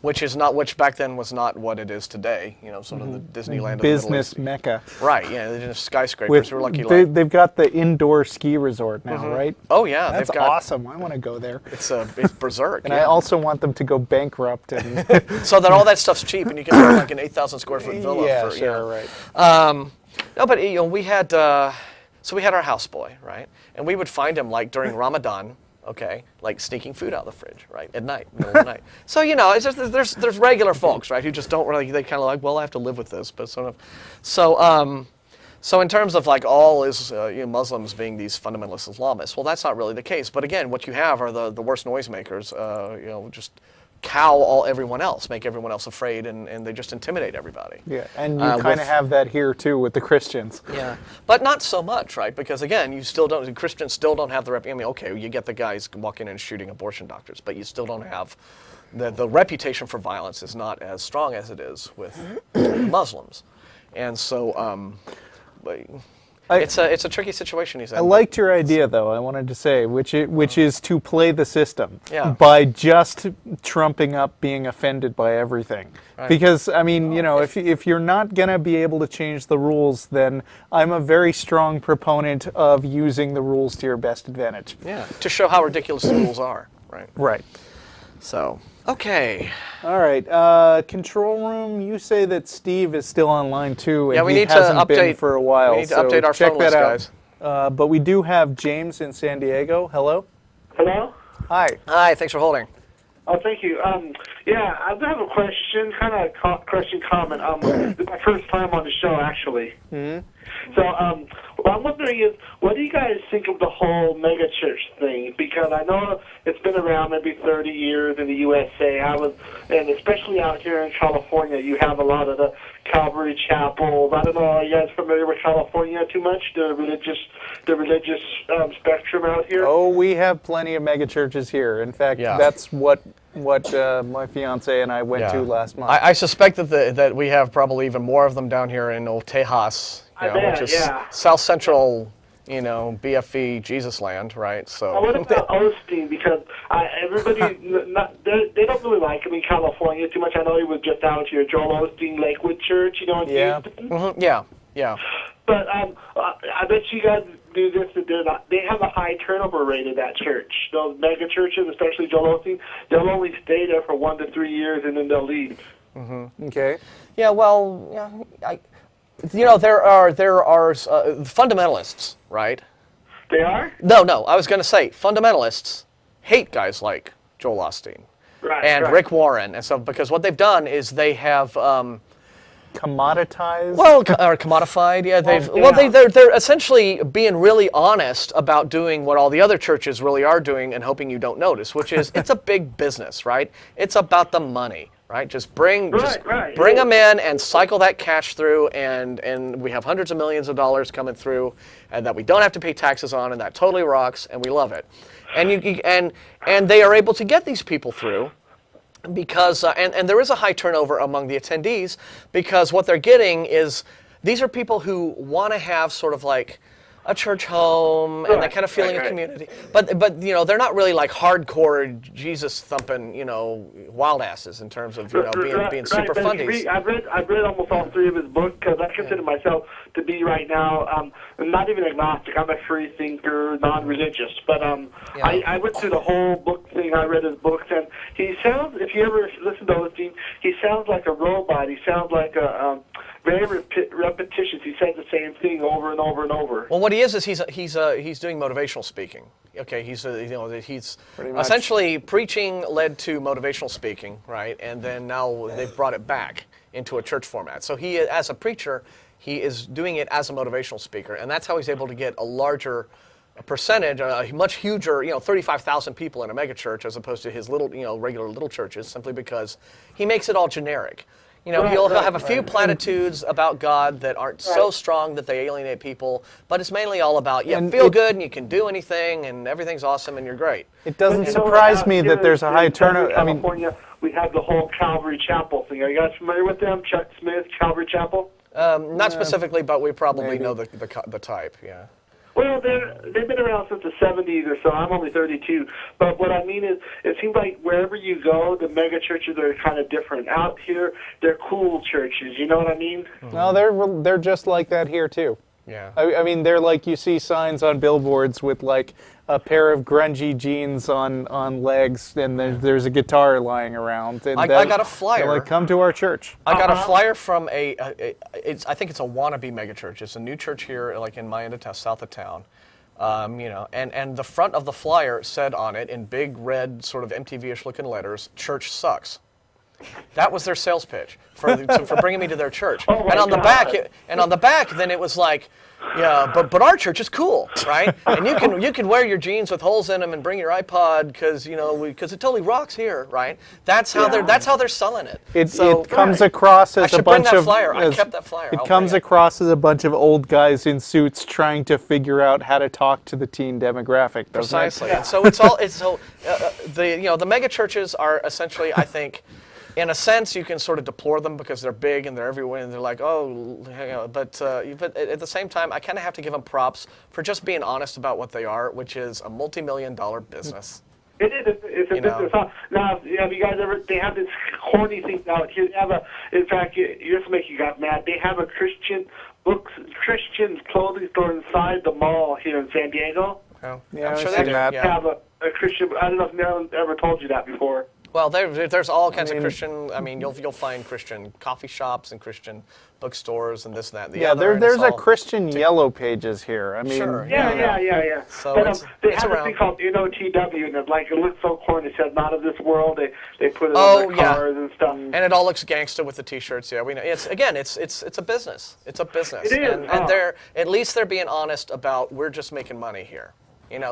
Which back then was not what it is today. Sort of the Disneyland business of the Middle East. mecca. Right. Yeah, they're just skyscrapers. We're lucky. They've got the indoor ski resort now, right? Oh yeah, that's awesome. I want to go there. It's berserk. And I also want them to go bankrupt and so that all that stuff's cheap and you can have like an 8,000 square foot villa. Yeah, sure, right. No, but we had our houseboy, right, and we would find him like during Ramadan. Okay, like sneaking food out of the fridge, right, at night, middle of the night. So it's just, there's regular folks, right, who just don't really. They kind of like, well, I have to live with this, but sort of. So in terms of like all Muslims being these fundamentalist Islamists, well, that's not really the case. But again, what you have are the worst noisemakers. Just cow everyone else, make everyone else afraid, and they just intimidate everybody. Yeah, and you kind of have that here too with the Christians. Yeah, but not so much, right? Because again, Christians still don't have the reputation. I mean, okay, you get the guys walking in and shooting abortion doctors, but you still don't have the reputation for violence is not as strong as it is with Muslims, and so it's a tricky situation. He said. I liked your idea, though. I wanted to say, which is to play the system by just trumping up being offended by everything. Right. Because I mean, if you're not gonna be able to change the rules, then I'm a very strong proponent of using the rules to your best advantage. Yeah, to show how ridiculous the rules are. Right. Right. So. Okay. All right. Control room. You say that Steve is still online too, and we he need hasn't to update been for a while. We need to update our phone list, guys. But we do have James in San Diego. Hello. Hello. Hi. Hi. Thanks for holding. Oh, thank you. Yeah, I have a question, kind of question comment. This is my first time on the show, actually. Mm-hmm. So, what I'm wondering is, what do you guys think of the whole megachurch thing? Because I know it's been around maybe 30 years in the USA. And especially out here in California, you have a lot of the Calvary chapels. I don't know, are you guys familiar with California too much? The religious spectrum out here? Oh, we have plenty of megachurches here. In fact, that's what my fiance and I went to last month. I suspect that we have probably even more of them down here in old Tejas, which is South Central, BFE Jesus land, right? So. What about Osteen? Because everybody, they don't really like him in California too much. I know he was just out here, Joel Osteen, Lakewood Church, in Houston. Mm-hmm. Yeah. But I bet you guys do this. They have a high turnover rate at that church. Those mega churches, especially Joel Osteen, they'll only stay there for 1 to 3 years and then they'll leave. Mm-hmm. Okay. Yeah. Well, You know, there are fundamentalists, right? They are? No. I was going to say fundamentalists hate guys like Joel Osteen and Rick Warren, and so because what they've done is they have commoditized. Or commodified. Yeah, they're essentially being really honest about doing what all the other churches really are doing and hoping you don't notice, which is it's a big business, right? It's about the money. Right, just bring them in and cycle that cash through, and we have hundreds of millions of dollars coming through, and that we don't have to pay taxes on, and that totally rocks, and we love it, and they are able to get these people through, because and there is a high turnover among the attendees, because what they're getting is these are people who want to have sort of like a church home and that kind of feeling of community, but you know, they're not really like hardcore Jesus thumping, you know, wild asses in terms of, you know, being super fundies. I've read almost all three of his books, because I consider myself to be right now not even agnostic. I'm a free thinker, non-religious, but I went through the whole book thing. I read his books, and he sounds, if you ever listen to Osteen, he sounds like a robot. He sounds like a very repetitious. He says the same thing over and over and over. Well, what he is he's doing motivational speaking. Okay, he's essentially preaching led to motivational speaking, right? And then now they've brought it back into a church format. So he, as a preacher, he is doing it as a motivational speaker, and that's how he's able to get a larger percentage, a much huger, 35,000 people in a megachurch as opposed to his little, regular little churches, simply because he makes it all generic. He'll have a few platitudes about God that aren't so strong that they alienate people, but it's mainly all about, feel good and you can do anything and everything's awesome and you're great. It doesn't surprise me that there's a high turnover. California, we have the whole Calvary Chapel thing. Are you guys familiar with them? Chuck Smith, Calvary Chapel? Not specifically, but we probably know the type, yeah. Well, they've been around since the 70s or so. I'm only 32. But what I mean is, it seems like wherever you go, the mega churches are kind of different. Out here, they're cool churches. You know what I mean? No, they're just like that here, too. Yeah. I mean, they're like, you see signs on billboards with, like, a pair of grungy jeans on legs, and there's a guitar lying around. And I got a flyer. Like, come to our church. I got a flyer from I think it's a wannabe megachurch. It's a new church here, like in my end of town, south of town. And the front of the flyer said on it in big red, sort of MTV-ish looking letters, "Church sucks." That was their sales pitch for bringing me to their church. And on the back, then it was like, yeah, but our church is cool, right? And you can wear your jeans with holes in them and bring your iPod because it totally rocks here, right? That's how they're selling it. It comes across as a bunch of flyer. I kept that flyer. It comes across as a bunch of old guys in suits trying to figure out how to talk to the teen demographic. Precisely. And so the mega churches are essentially, I think, in a sense, you can sort of deplore them because they're big and they're everywhere and they're like, but at the same time, I kind of have to give them props for just being honest about what they are, which is a multi-million-dollar business. It is. It's a business. Now, have you guys ever? They have this corny thing now. In fact, just to make you guys mad, they have a Christian clothing store inside the mall here in San Diego. Oh, yeah, I'm sure they do. Have a Christian. I don't know if no ever told you that before. Well, there's all kinds of Christian. I mean, you'll find Christian coffee shops and Christian bookstores and this and that. And the other, there's a Christian Yellow Pages here. I mean, sure. Yeah. So they have a thing called NOTW, and it looks so corny. It says "Not of this world." They put it on their cars and stuff. And it all looks gangsta with the T-shirts. Yeah, we know. It's a business. It's a business. It is. And at least they're being honest about we're just making money here.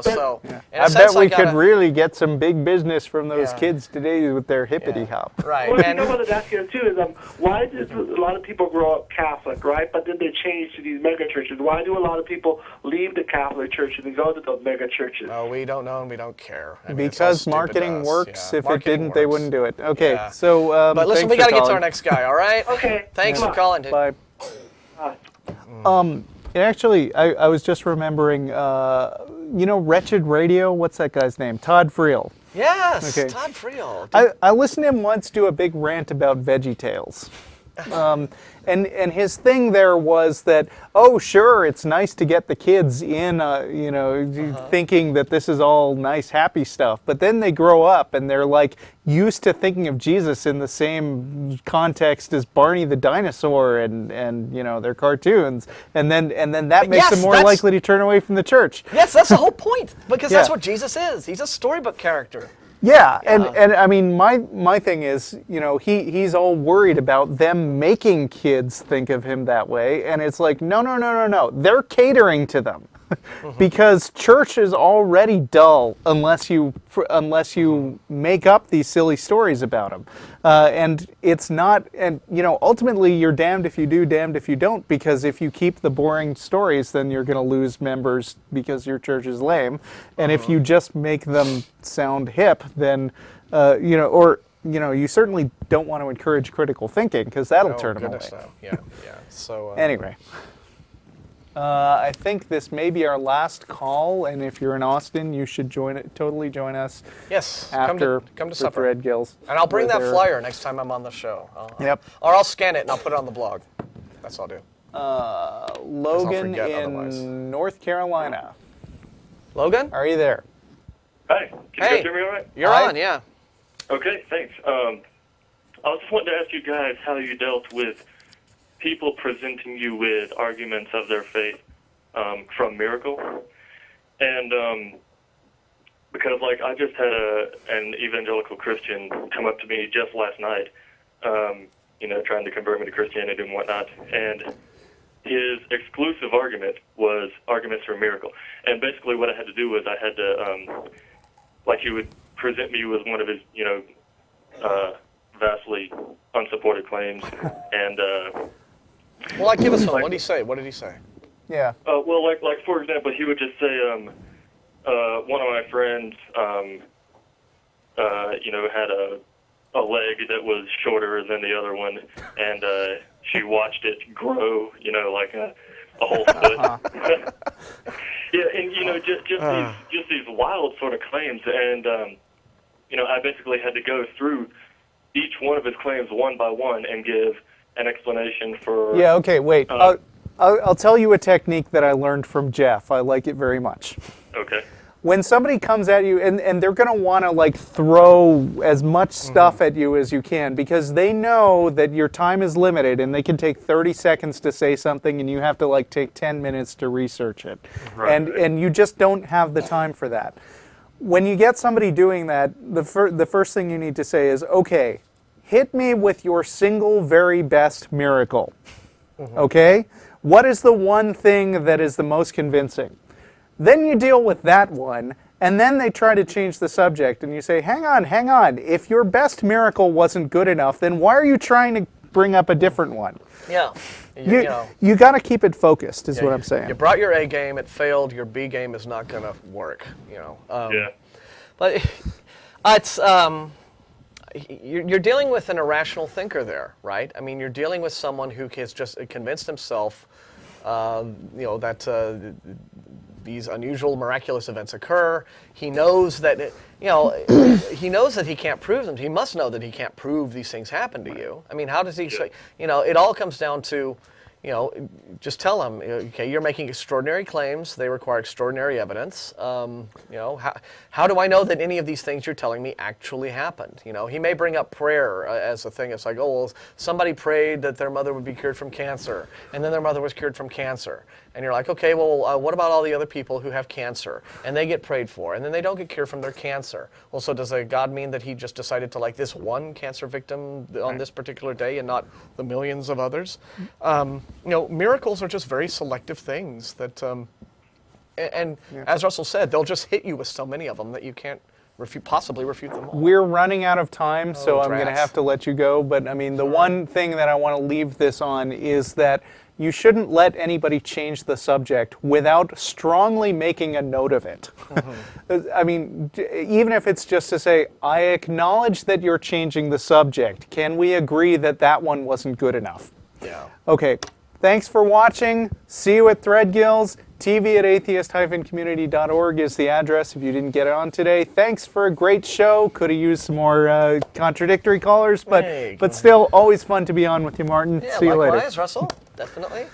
So I bet we could really get some big business from those kids today with their hippity hop. Right. Well, you know what I'd ask you too is why does a lot of people grow up Catholic, right? But then they change to these mega churches. Why do a lot of people leave the Catholic church and go to those mega churches? Oh, we don't know and we don't care. I mean, because marketing works. Yeah. If it didn't, they wouldn't do it. Okay, so but listen, we got to get to our next guy. All right. Okay. Thanks for calling, dude. Bye. Actually, I was just remembering, Wretched Radio? What's that guy's name? Todd Friel. Yes, okay. Todd Friel. I listened to him once do a big rant about VeggieTales. And his thing there was that, oh, sure, it's nice to get the kids in, thinking that this is all nice, happy stuff. But then they grow up and they're like used to thinking of Jesus in the same context as Barney the dinosaur and their cartoons, and then that makes them more likely to turn away from the church. Yes, that's the whole point, because that's what Jesus is. He's a storybook character. Yeah, and I mean, my thing is, he's all worried about them making kids think of him that way, and it's like, no, they're catering to them, because church is already dull unless you make up these silly stories about him, and it's not, and ultimately you're damned if you do, damned if you don't, because if you keep the boring stories, then you're going to lose members because your church is lame, and if you just make them sound hip, then you certainly don't want to encourage critical thinking, because that'll turn them away. No. Yeah. So anyway, I think this may be our last call, and if you're in Austin, you should totally join us. Yes, after come to supper. Red Gills. And I'll bring that flyer next time I'm on the show. Yep. Or I'll scan it and I'll put it on the blog. That's what I'll do. Logan in North Carolina. Logan? Are you there? Hi. Can you guys hear me all right? You're on, yeah. Okay, thanks. I was just wanting to ask you guys how you dealt with people presenting you with arguments of their faith from miracle. And because, I just had an evangelical Christian come up to me just last night, trying to convert me to Christianity and whatnot. And his exclusive argument was arguments for miracle. And basically what I had to do was I had to, he would present me with one of his, vastly unsupported claims. And, give us one. What did he say? Yeah. For example, he would just say, one of my friends, had a leg that was shorter than the other one, and she watched it grow, like a whole foot. Yeah, and just these wild sort of claims, and I basically had to go through each one of his claims one by one and give an explanation for. Yeah. Okay. Wait. I'll tell you a technique that I learned from Jeff. I like it very much. Okay. When somebody comes at you, and they're going to want to throw as much stuff at you as you can, because they know that your time is limited and they can take 30 seconds to say something and you have to take 10 minutes to research it. Right. And you just don't have the time for that. When you get somebody doing that, the first thing you need to say is, okay, hit me with your single very best miracle. Okay? What is the one thing that is the most convincing? Then you deal with that one, and then they try to change the subject, and you say, hang on. If your best miracle wasn't good enough, then why are you trying to bring up a different one? Yeah. You got to keep it focused, is what I'm saying. You brought your A game, it failed, your B game is not going to work, Yeah. But it's, you're dealing with an irrational thinker there, right? I mean, you're dealing with someone who has just convinced himself, that these unusual, miraculous events occur. He knows that, he knows that he can't prove them. He must know that he can't prove these things happen to you. I mean, how does he say, it all comes down to, just tell him, okay, you're making extraordinary claims. They require extraordinary evidence. How do I know that any of these things you're telling me actually happened? He may bring up prayer as a thing. It's like, oh, well, somebody prayed that their mother would be cured from cancer, and then their mother was cured from cancer. And you're like, okay, well, what about all the other people who have cancer, and they get prayed for, and then they don't get cured from their cancer? Well, so does God mean that he just decided to like this one cancer victim on this particular day and not the millions of others? Miracles are just very selective things that, as Russell said, they'll just hit you with so many of them that you can't possibly refute them all. We're running out of time, so I'm going to have to let you go. But I mean, the one thing that I want to leave this on is that you shouldn't let anybody change the subject without strongly making a note of it. I mean, even if it's just to say, I acknowledge that you're changing the subject. Can we agree that that one wasn't good enough? Yeah. Okay. Thanks for watching. See you at Threadgills. TV at atheist-community.org is the address if you didn't get it on today. Thanks for a great show. Could have used some more contradictory callers, but still, always fun to be on with you, Martin. Yeah, See you later. likewise, Russell. Definitely.